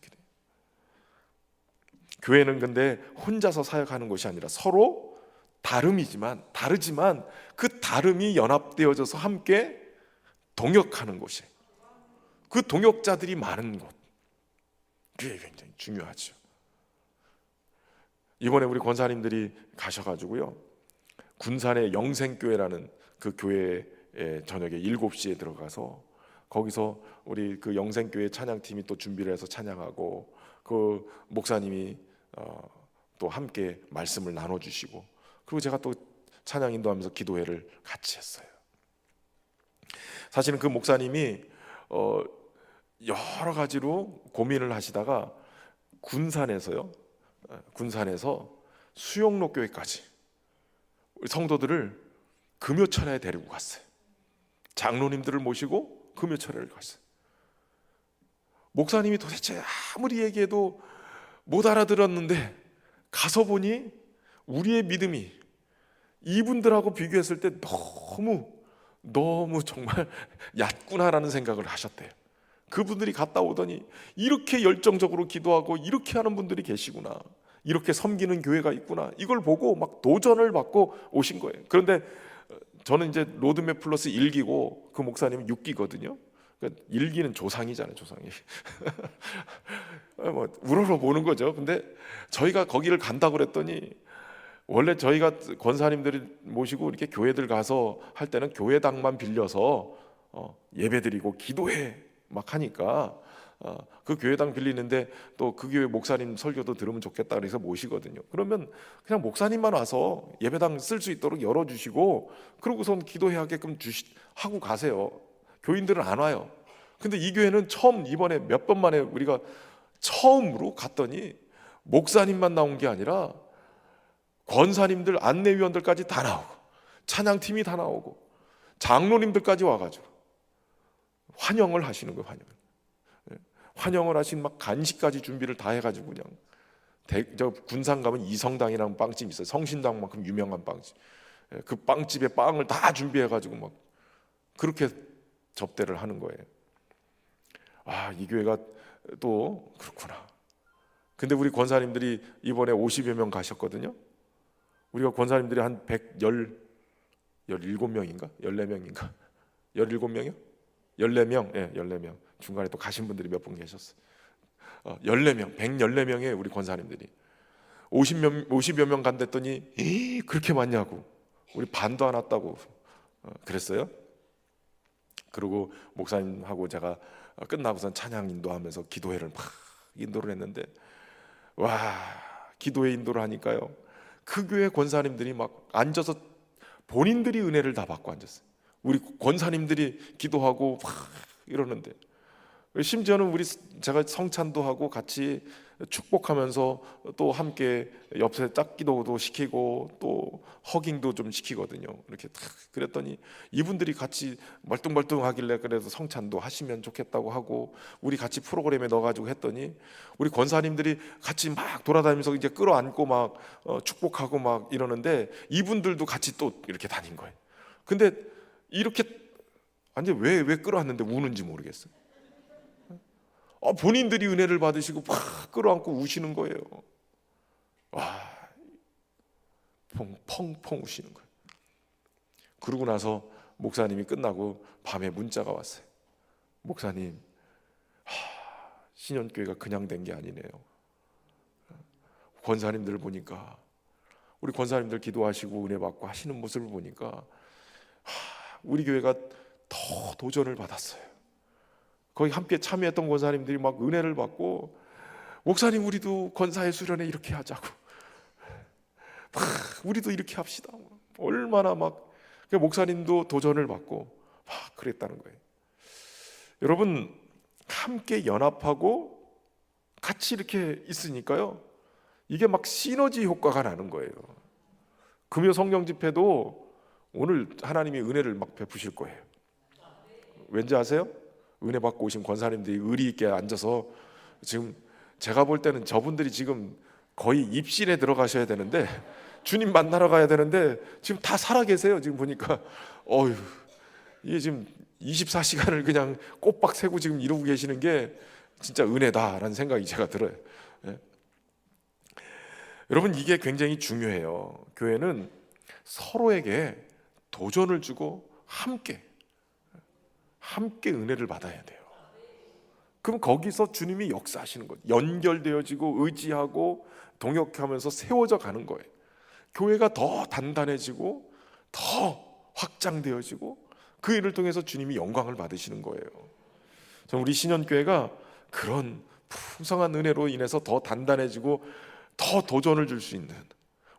교회는 근데 혼자서 사역하는 것이 아니라 서로 다르지만 그 다름이 연합되어져서 함께 동역하는 곳이에요. 그 동역자들이 많은 곳, 그게 굉장히 중요하죠. 이번에 우리 권사님들이 가셔가지고요, 군산의 영생교회라는 그 교회에 저녁에 7시에 들어가서 거기서 우리 그 영생교회 찬양팀이 또 준비를 해서 찬양하고, 그 목사님이 또 함께 말씀을 나눠주시고, 그리고 제가 또 찬양 인도하면서 기도회를 같이 했어요. 사실은 그 목사님이 여러 가지로 고민을 하시다가 군산에서 수영로 교회까지 우리 성도들을 금요철에 데리고 갔어요. 장로님들을 모시고 금요철에를 갔어요. 목사님이 도대체 아무리 얘기해도 못 알아들었는데 가서 보니 우리의 믿음이 이분들하고 비교했을 때 너무 정말 얕구나라는 생각을 하셨대요. 그분들이 갔다 오더니 이렇게 열정적으로 기도하고 이렇게 하는 분들이 계시구나, 이렇게 섬기는 교회가 있구나. 이걸 보고 막 도전을 받고 오신 거예요. 그런데 저는 이제 로드맵 플러스 1기고 그 목사님은 6기거든요. 그러니까 1기는 조상이잖아요, 조상이. 뭐 우러러 보는 거죠. 근데 저희가 거기를 간다고 그랬더니 원래 저희가 권사님들이 모시고 이렇게 교회들 가서 할 때는 교회당만 빌려서 예배드리고 기도해 막 하니까 그 교회당 빌리는데 또 그 교회 목사님 설교도 들으면 좋겠다 그래서 모시거든요. 그러면 그냥 목사님만 와서 예배당 쓸 수 있도록 열어주시고 그러고선 기도해 하게끔 하고 가세요. 교인들은 안 와요. 근데 이 교회는 처음 이번에 몇 번 만에 우리가 처음으로 갔더니 목사님만 나온 게 아니라 권사님들, 안내위원들까지 다 나오고 찬양팀이 다 나오고 장로님들까지 와가지고 환영을 하시는 거예요. 환영을 하신 막 간식까지 준비를 다 해가지고 그냥 저 군산 가면 이성당이라는 빵집 있어요. 성신당만큼 유명한 빵집. 그 빵집에 빵을 다 준비해가지고 막 그렇게 접대를 하는 거예요. 이 교회가 또 그렇구나. 근데 우리 권사님들이 이번에 50여 명 가셨거든요. 우리가 권사님들이 한 17명인가? 14명인가? 17명이요? 14명, 예, 14명. 중간에 또 가신 분들이 몇 분 계셨어요. 14명, 114명의 우리 권사님들이 50여 명 간댔더니 그렇게 많냐고. 우리 반도 안 왔다고 그랬어요. 그리고 목사님하고 제가 끝나고선 찬양 인도하면서 기도회를 막 인도를 했는데 기도회 인도를 하니까요. 그 교회 권사님들이 막 앉아서 본인들이 은혜를 다 받고 앉았어요. 우리 권사님들이 기도하고 막 이러는데 심지어는 제가 성찬도 하고 같이 축복하면서 또 함께 옆에 짝기도도 시키고 또 허깅도 좀 시키거든요. 이렇게 그랬더니 이분들이 같이 멀뚱멀뚱하길래 그래도 성찬도 하시면 좋겠다고 하고 우리 같이 프로그램에 넣어가지고 했더니 우리 권사님들이 같이 막 돌아다니면서 이제 끌어안고 막 축복하고 막 이러는데 이분들도 같이 또 이렇게 다닌 거예요. 근데 이렇게 완전 왜 끌어안는데 우는지 모르겠어요. 본인들이 은혜를 받으시고 막 끌어안고 우시는 거예요. 펑펑 우시는 거예요. 그러고 나서 목사님이 끝나고 밤에 문자가 왔어요. 목사님, 신현교회가 그냥 된 게 아니네요. 권사님들 보니까 우리 권사님들 기도하시고 은혜 받고 하시는 모습을 보니까 우리 교회가 더 도전을 받았어요. 거기 함께 참여했던 권사님들이 막 은혜를 받고 목사님 우리도 권사의 수련회 이렇게 하자고 우리도 이렇게 합시다. 얼마나 막 목사님도 도전을 받고 막 그랬다는 거예요. 여러분 함께 연합하고 같이 이렇게 있으니까요. 이게 막 시너지 효과가 나는 거예요. 금요 성령 집회도 오늘 하나님이 은혜를 막 베푸실 거예요. 왠지 아세요? 은혜 받고 오신 권사님들이 의리 있게 앉아서 지금 제가 볼 때는 저분들이 지금 거의 입실에 들어가셔야 되는데 주님 만나러 가야 되는데 지금 다 살아 계세요. 지금 보니까 이게 지금 24시간을 그냥 꼬박 세고 지금 이러고 계시는 게 진짜 은혜다라는 생각이 제가 들어요. 예? 여러분 이게 굉장히 중요해요. 교회는 서로에게 도전을 주고 함께 은혜를 받아야 돼요. 그럼 거기서 주님이 역사하시는 거예요. 연결되어지고 의지하고 동역하면서 세워져 가는 거예요. 교회가 더 단단해지고 더 확장되어지고 그 일을 통해서 주님이 영광을 받으시는 거예요. 저는 우리 신현교회가 그런 풍성한 은혜로 인해서 더 단단해지고 더 도전을 줄 수 있는,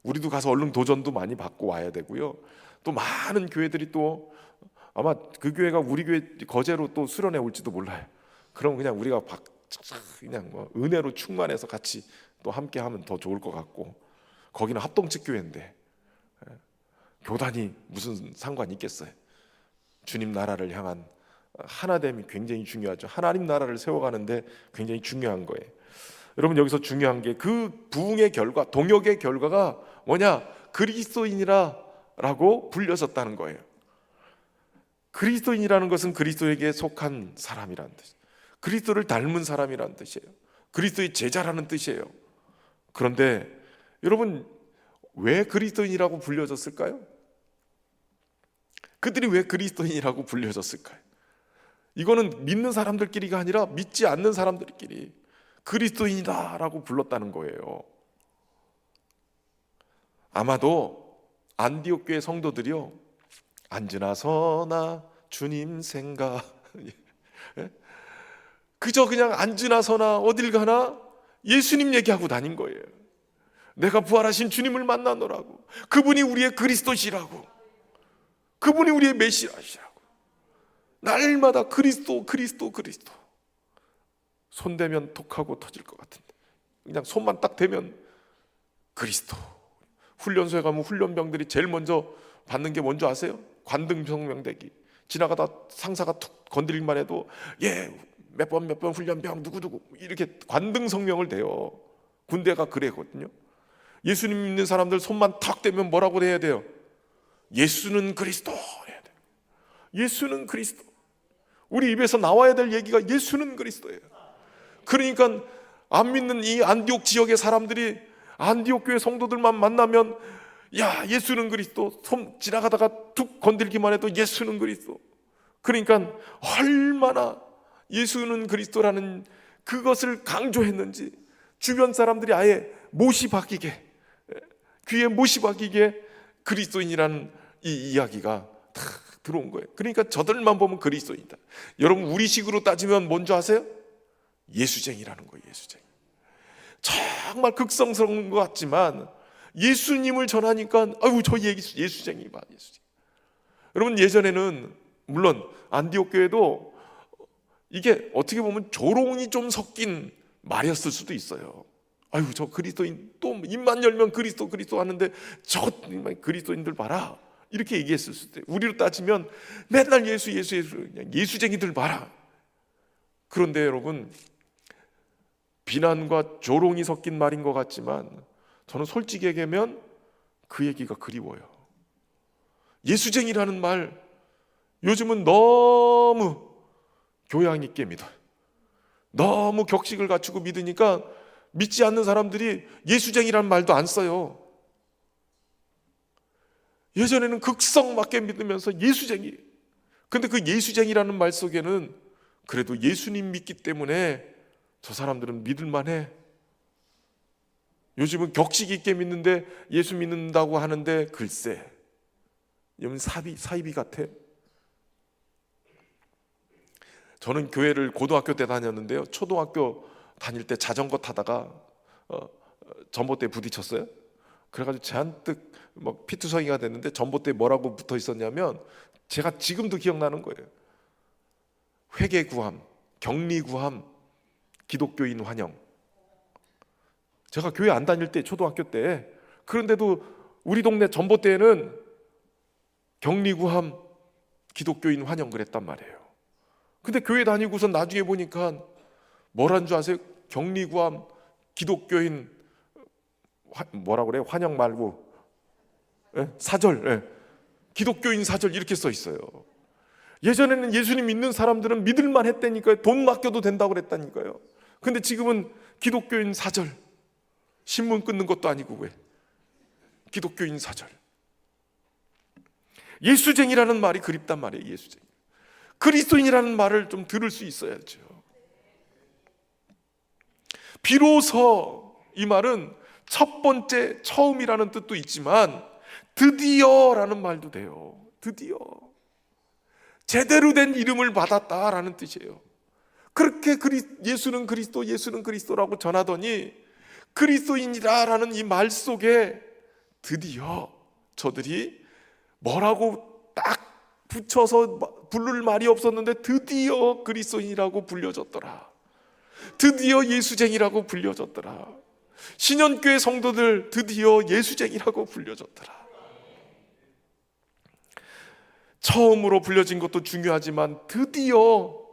우리도 가서 얼른 도전도 많이 받고 와야 되고요. 또 많은 교회들이 또 아마 그 교회가 우리 교회 거제로 또 수련회 올지도 몰라요. 그럼 그냥 우리가 그냥 뭐 은혜로 충만해서 같이 또 함께 하면 더 좋을 것 같고, 거기는 합동측 교회인데 교단이 무슨 상관이 있겠어요. 주님 나라를 향한 하나됨이 굉장히 중요하죠. 하나님 나라를 세워가는데 굉장히 중요한 거예요. 여러분 여기서 중요한 게 그 부흥의 결과, 동역의 결과가 뭐냐? 그리스도인이라고 불려졌다는 거예요. 그리스도인이라는 것은 그리스도에게 속한 사람이라는 뜻, 그리스도를 닮은 사람이라는 뜻이에요. 그리스도의 제자라는 뜻이에요. 그런데 여러분, 왜 그리스도인이라고 불려졌을까요? 그들이 왜 그리스도인이라고 불려졌을까요? 이거는 믿는 사람들끼리가 아니라 믿지 않는 사람들끼리 그리스도인이다라고 불렀다는 거예요. 아마도 안디옥 교회 성도들이요, 앉으나 서나 주님 생각, 그저 그냥 앉으나 서나 어딜 가나 예수님 얘기하고 다닌 거예요. 내가 부활하신 주님을 만나노라고, 그분이 우리의 그리스도시라고, 그분이 우리의 메시아시라고, 날마다 그리스도 그리스도 그리스도. 손대면 톡하고 터질 것 같은데 그냥 손만 딱 대면 그리스도. 훈련소에 가면 훈련병들이 제일 먼저 받는 게 뭔지 아세요? 관등성 명대기. 지나가다 상사가 툭 건드릴만 해도 몇 번 훈련병 누구누구 이렇게 관등성명을 대요. 군대가 그래거든요. 예수님 믿는 사람들 손만 탁 대면 뭐라고 해야 돼요? 예수는 그리스도 해야 돼요. 예수는 그리스도. 우리 입에서 나와야 될 얘기가 예수는 그리스도예요. 그러니까 안 믿는 이 안디옥 지역의 사람들이 안디옥 교회 성도들만 만나면 야, 예수는 그리스도. 손 지나가다가 툭 건들기만 해도 예수는 그리스도. 그러니까 얼마나 예수는 그리스도라는 그것을 강조했는지 주변 사람들이 아예 못이 박히게, 귀에 못이 박히게 그리스도인이라는 이 이야기가 탁 들어온 거예요. 그러니까 저들만 보면 그리스도인이다. 여러분, 우리식으로 따지면 뭔지 아세요? 예수쟁이라는 거예요. 예수쟁이. 정말 극성스러운 것 같지만 예수님을 전하니까 아유, 저 예수쟁이 봐, 예수쟁이. 여러분, 예전에는 물론 안디옥 교회도 이게 어떻게 보면 조롱이 좀 섞인 말이었을 수도 있어요. 아유, 저 그리스도인 또 입만 열면 그리스도 하는데 저 그리스도인들 봐라, 이렇게 얘기했을 수도 있어요. 우리로 따지면 맨날 예수 그냥 예수쟁이들 봐라. 그런데 여러분, 비난과 조롱이 섞인 말인 것 같지만 저는 솔직히 얘기하면 그 얘기가 그리워요. 예수쟁이라는 말 요즘은 너무 교양 있게 믿어요. 너무 격식을 갖추고 믿으니까 믿지 않는 사람들이 예수쟁이라는 말도 안 써요. 예전에는 극성 맞게 믿으면서 예수쟁이. 근데 그 예수쟁이라는 말 속에는 그래도 예수님 믿기 때문에 저 사람들은 믿을만해. 요즘은 격식 있게 믿는데 예수 믿는다고 하는데 글쎄, 여러분 사이비 같아. 저는 교회를 고등학교 때 다녔는데요, 초등학교 다닐 때 자전거 타다가 전봇대에 부딪혔어요. 그래가지고 잔뜩 막 피투성이가 됐는데 전봇대에 뭐라고 붙어 있었냐면, 제가 지금도 기억나는 거예요. 회개구함, 격리구함, 기독교인 환영. 제가 교회 안 다닐 때, 초등학교 때, 그런데도 우리 동네 전봇대에는 격리구함, 기독교인 환영 그랬단 말이에요. 근데 교회 다니고서 나중에 보니까 뭐라는 줄 아세요? 격리구함, 기독교인 뭐라고 그래요? 환영 말고 사절, 기독교인 사절 이렇게 써 있어요. 예전에는 예수님 믿는 사람들은 믿을만 했다니까요. 돈 맡겨도 된다고 그랬다니까요. 근데 지금은 기독교인 사절, 신문 끊는 것도 아니고 왜 기독교인 사절. 예수쟁이라는 말이 그립단 말이에요. 예수쟁이. 그리스도인이라는 말을 좀 들을 수 있어야죠. 비로소, 이 말은 첫 번째, 처음이라는 뜻도 있지만 드디어라는 말도 돼요. 드디어 제대로 된 이름을 받았다라는 뜻이에요. 그렇게 예수는 그리스도, 예수는 그리스도라고 전하더니 그리스도인이라는 이 말 속에 드디어 저들이 뭐라고 딱 붙여서 부를 말이 없었는데 드디어 그리스도인이라고 불려졌더라. 드디어 예수쟁이라고 불려졌더라. 신현교회 성도들 드디어 예수쟁이라고 불려졌더라. 처음으로 불려진 것도 중요하지만 드디어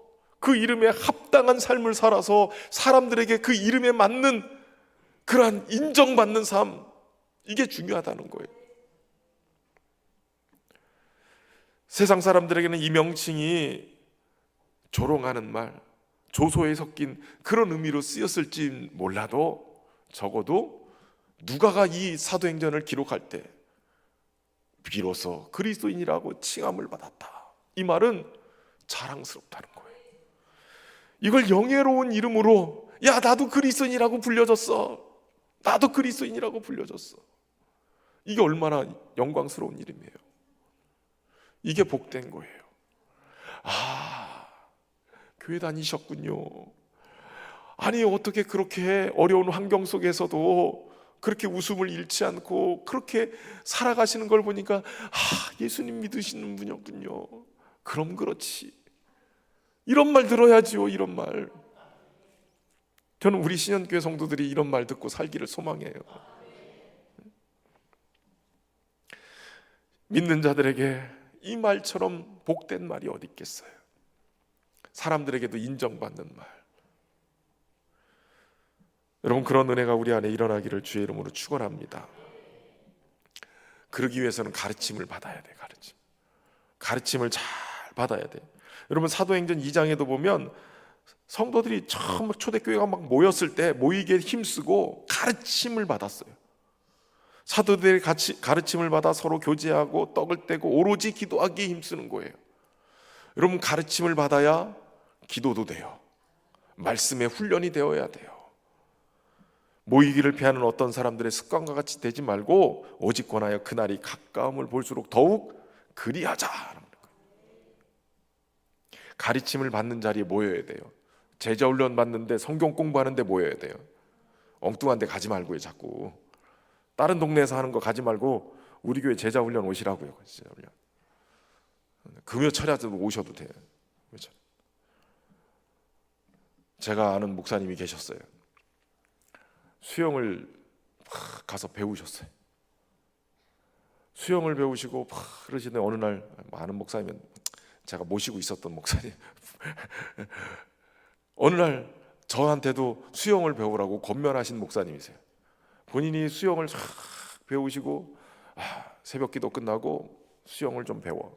그 이름에 합당한 삶을 살아서 사람들에게 그 이름에 맞는 그러한 인정받는 삶, 이게 중요하다는 거예요. 세상 사람들에게는 이 명칭이 조롱하는 말, 조소에 섞인 그런 의미로 쓰였을지 몰라도 적어도 누가가 이 사도행전을 기록할 때 비로소 그리스도인이라고 칭함을 받았다. 이 말은 자랑스럽다는 거예요. 이걸 영예로운 이름으로, 야 나도 그리스도인이라고 불려졌어, 나도 그리스도인이라고 불려졌어. 이게 얼마나 영광스러운 일이에요. 이게 복된 거예요. 아, 교회 다니셨군요. 아니 어떻게 그렇게 어려운 환경 속에서도 그렇게 웃음을 잃지 않고 그렇게 살아가시는 걸 보니까 예수님 믿으시는 분이었군요. 그럼 그렇지. 이런 말 들어야지요. 이런 말. 저는 우리 신현교회 성도들이 이런 말 듣고 살기를 소망해요. 믿는 자들에게 이 말처럼 복된 말이 어디 있겠어요. 사람들에게도 인정받는 말. 여러분, 그런 은혜가 우리 안에 일어나기를 주의 이름으로 축원합니다. 그러기 위해서는 가르침을 받아야 돼. 가르침을 잘 받아야 돼. 여러분, 사도행전 2장에도 보면 성도들이 처음 초대교회가 막 모였을 때 모이게 힘쓰고 가르침을 받았어요. 사도들이 같이 가르침을 받아 서로 교제하고 떡을 떼고 오로지 기도하기에 힘쓰는 거예요. 여러분, 가르침을 받아야 기도도 돼요. 말씀의 훈련이 되어야 돼요. 모이기를 피하는 어떤 사람들의 습관과 같이 되지 말고 오직 권하여 그날이 가까움을 볼수록 더욱 그리하자. 가르침을 받는 자리에 모여야 돼요. 제자 훈련 받는데, 성경 공부하는데 모여야 돼요. 엉뚱한 데 가지 말고요. 자꾸 다른 동네에서 하는 거 가지 말고 우리 교회 제자 훈련 오시라고요. 제자 훈련. 금요철야도 오셔도 돼요. 제가 아는 목사님이 계셨어요. 수영을 가서 배우셨어요. 수영을 배우시고 그러시는데 어느 날, 아는 목사님은 제가 모시고 있었던 목사님 어느 날 저한테도 수영을 배우라고 권면하신 목사님이세요. 본인이 수영을 쫙 배우시고 새벽 기도 끝나고 수영을 좀 배워.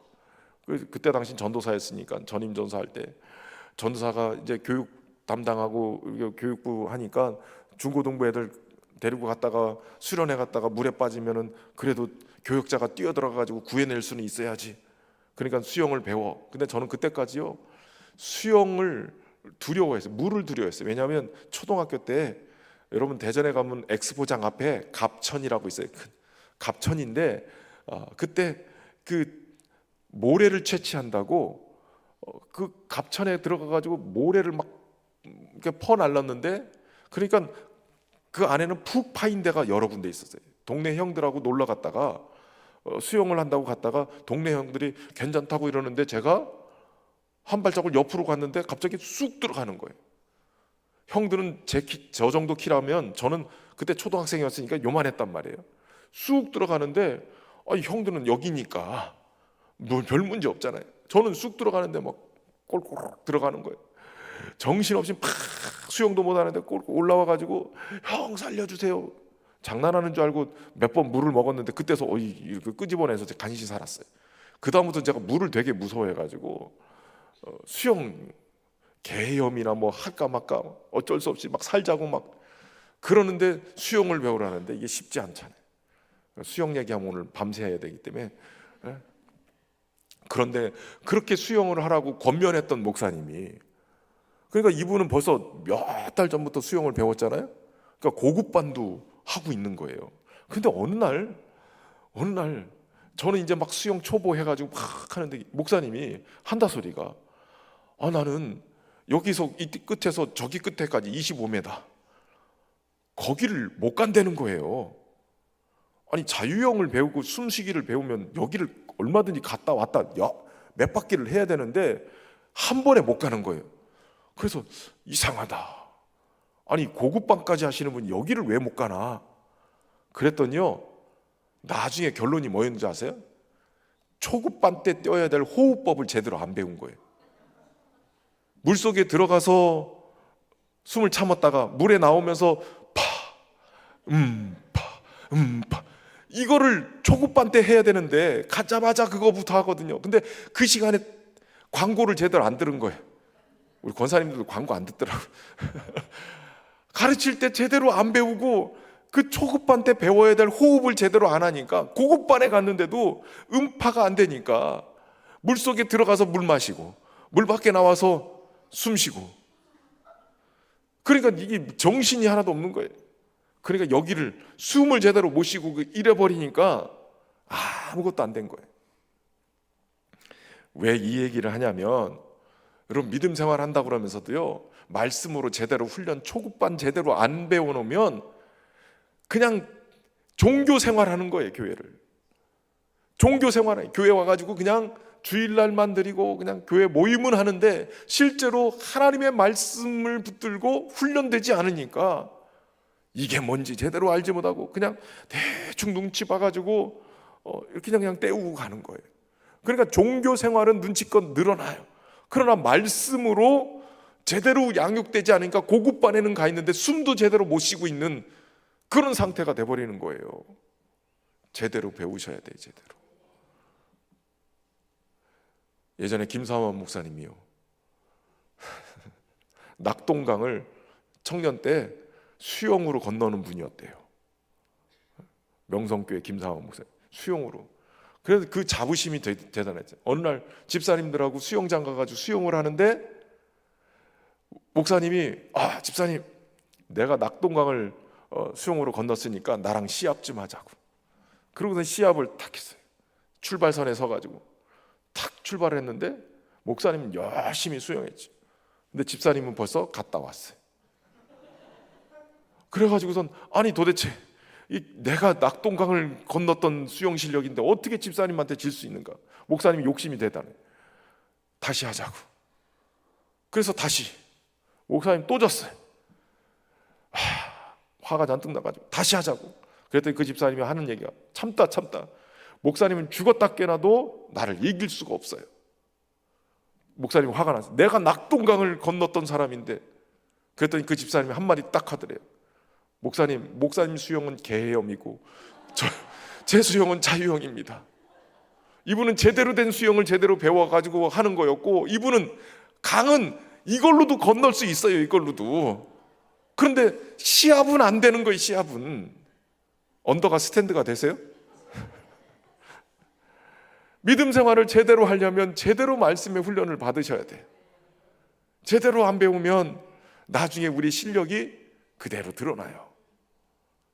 그때 당시 전도사였으니까 전임 전사할 때 전도사가 이제 교육 담당하고 교육부 하니까 중고등부 애들 데리고 갔다가 수련회 갔다가 물에 빠지면은 그래도 교역자가 뛰어들어가 가지고 구해낼 수는 있어야지. 그러니까 수영을 배워. 근데 저는 그때까지요 수영을 두려워했어요. 물을 두려워했어요. 왜냐하면 초등학교 때 여러분 대전에 가면 엑스포장 앞에 갑천이라고 있어요. 갑천인데 그때 그 모래를 채취한다고 그 갑천에 들어가 가지고 모래를 막 이렇게 퍼 날랐는데, 그러니까 그 안에는 푹 파인 데가 여러 군데 있었어요. 동네 형들하고 놀러 갔다가 수영을 한다고 갔다가 동네 형들이 괜찮다고 이러는데 제가 한 발자국 옆으로 갔는데 갑자기 쑥 들어가는 거예요. 형들은 저 정도 키라면, 저는 그때 초등학생이었으니까 요만했단 말이에요. 쑥 들어가는데 형들은 여기니까 별 문제 없잖아요. 저는 쑥 들어가는데 막 꼴꼴 들어가는 거예요. 정신없이 팍 수영도 못하는데 꼴꼴 올라와가지고 형 살려주세요. 장난하는 줄 알고 몇 번 물을 먹었는데 그때서 이렇게 끄집어내서 간신히 살았어요. 그 다음부터 제가 물을 되게 무서워해가지고 수영 개염이나 뭐 할까 말까 어쩔 수 없이 막 살자고 막 그러는데 수영을 배우라는데 이게 쉽지 않잖아요. 수영 얘기하면 오늘 밤새 해야 되기 때문에. 그런데 그렇게 수영을 하라고 권면했던 목사님이, 그러니까 이분은 벌써 몇 달 전부터 수영을 배웠잖아요. 그러니까 고급반도 하고 있는 거예요. 근데 어느 날 저는 이제 막 수영 초보 해가지고 막 하는데 목사님이 한다 소리가, 나는 여기서 이 끝에서 저기 끝에까지 25m 거기를 못 간다는 거예요. 아니 자유형을 배우고 숨쉬기를 배우면 여기를 얼마든지 갔다 왔다 몇 바퀴를 해야 되는데 한 번에 못 가는 거예요. 그래서 이상하다. 아니 고급반까지 하시는 분이 여기를 왜 못 가나? 그랬더니요, 나중에 결론이 뭐였는지 아세요? 초급반 때 떼어야 될 호흡법을 제대로 안 배운 거예요. 물속에 들어가서 숨을 참았다가 물에 나오면서 파 이거를 초급반 때 해야 되는데 가자마자 그거부터 하거든요. 근데 그 시간에 광고를 제대로 안 들은 거예요. 우리 권사님들도 광고 안 듣더라고요. 가르칠 때 제대로 안 배우고 그 초급반 때 배워야 될 호흡을 제대로 안 하니까 고급반에 갔는데도 음파가 안 되니까 물속에 들어가서 물 마시고 물 밖에 나와서 숨 쉬고, 그러니까 이게 정신이 하나도 없는 거예요. 그러니까 여기를 숨을 제대로 못 쉬고 잃어버리니까 아무것도 안 된 거예요. 왜 이 얘기를 하냐면, 여러분 믿음 생활 한다고 그러면서도요, 말씀으로 제대로 훈련 초급반 제대로 안 배워놓으면 그냥 종교 생활하는 거예요. 교회를 종교 생활해. 교회 와가지고 그냥 주일날만 드리고 그냥 교회 모임은 하는데 실제로 하나님의 말씀을 붙들고 훈련되지 않으니까 이게 뭔지 제대로 알지 못하고 그냥 대충 눈치 봐가지고 이렇게 그냥 때우고 가는 거예요. 그러니까 종교 생활은 눈치껏 늘어나요. 그러나 말씀으로 제대로 양육되지 않으니까 고급반에는 가 있는데 숨도 제대로 못 쉬고 있는 그런 상태가 돼버리는 거예요. 제대로 배우셔야 돼요. 제대로. 예전에 김사원 목사님이요, 낙동강을 청년 때 수영으로 건너는 분이었대요. 명성교회 김사원 목사님 수영으로. 그래서 그 자부심이 대단했죠. 어느 날 집사님들하고 수영장 가가지고 수영을 하는데 목사님이 집사님, 내가 낙동강을 수영으로 건넜으니까 나랑 시합 좀 하자고. 그러고서 시합을 탁 했어요. 출발선에 서가지고 탁 출발을 했는데 목사님은 열심히 수영했지. 근데 집사님은 벌써 갔다 왔어요. 그래가지고선 아니 도대체 내가 낙동강을 건넜던 수영 실력인데 어떻게 집사님한테 질 수 있는가. 목사님이 욕심이 대단해. 다시 하자고. 그래서 다시 목사님 또 졌어요. 화가 잔뜩 나가지고 다시 하자고. 그랬더니 그 집사님이 하는 얘기가 참다 목사님은 죽었다 깨나도 나를 이길 수가 없어요. 목사님이 화가 났어요. 내가 낙동강을 건넜던 사람인데. 그랬더니 그 집사님이 한마디 딱 하더래요. 목사님 수영은 개헤엄이고 제 수영은 자유형입니다. 이분은 제대로 된 수영을 제대로 배워가지고 하는 거였고, 이분은 강은 이걸로도 건널 수 있어요. 이걸로도. 그런데 시합은 안 되는 거예요. 시합은. 언더가 스탠드가 되세요? 믿음 생활을 제대로 하려면 제대로 말씀의 훈련을 받으셔야 돼요. 제대로 안 배우면 나중에 우리 실력이 그대로 드러나요.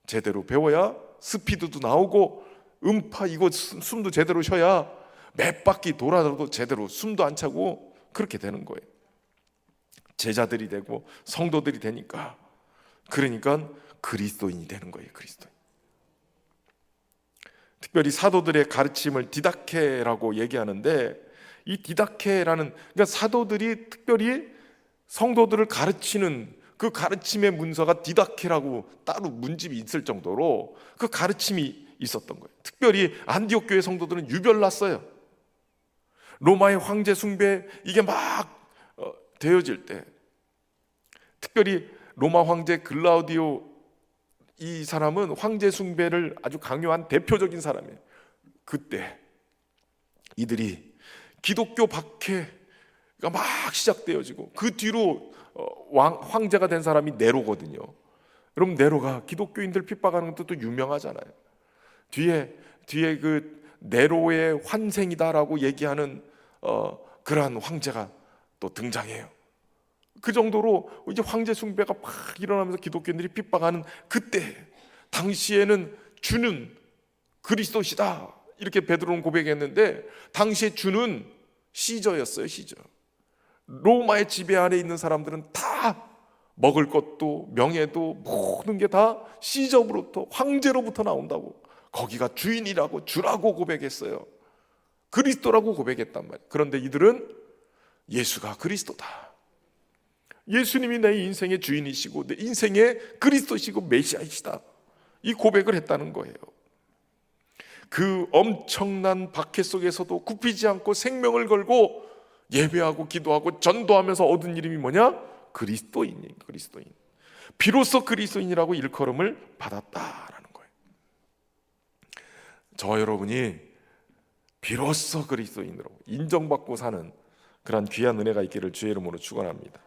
제대로 배워야 스피드도 나오고 음파 이거 숨도 제대로 쉬어야 몇 바퀴 돌아도 제대로 숨도 안 차고 그렇게 되는 거예요. 제자들이 되고 성도들이 되니까. 그러니까 그리스도인이 되는 거예요. 그리스도인. 특별히 사도들의 가르침을 디다케라고 얘기하는데, 이 디다케라는, 그러니까 사도들이 특별히 성도들을 가르치는 그 가르침의 문서가 디다케라고 따로 문집이 있을 정도로 그 가르침이 있었던 거예요. 특별히 안디옥 교회 성도들은 유별났어요. 로마의 황제 숭배 이게 막 되어질 때, 특별히 로마 황제 글라우디오, 이 사람은 황제 숭배를 아주 강요한 대표적인 사람이에요. 그때 이들이 기독교 박해가 막 시작되어지고 그 뒤로 황제가 된 사람이 네로거든요. 여러분 네로가 기독교인들 핍박하는 것도 또 유명하잖아요. 뒤에 그 네로의 환생이다라고 얘기하는 그러한 황제가 또 등장해요. 그 정도로 이제 황제 숭배가 막 일어나면서 기독교인들이 핍박하는 그때, 당시에는 주는 그리스도시다 이렇게 베드로는 고백했는데, 당시에 주는 시저였어요. 시저. 로마의 지배 아래 있는 사람들은 다 먹을 것도 명예도 모든 게 다 시저로부터, 황제로부터 나온다고, 거기가 주인이라고, 주라고 고백했어요. 그리스도라고 고백했단 말이에요. 그런데 이들은 예수가 그리스도다, 예수님이 내 인생의 주인이시고 내 인생의 그리스도시고 메시아이시다, 이 고백을 했다는 거예요. 그 엄청난 박해 속에서도 굽히지 않고 생명을 걸고 예배하고 기도하고 전도하면서 얻은 이름이 뭐냐? 그리스도인이에요. 그리스도인. 비로소 그리스도인이라고 일컬음을 받았다라는 거예요. 저 여러분이 비로소 그리스도인으로 인정받고 사는 그런 귀한 은혜가 있기를 주의 이름으로 축원합니다.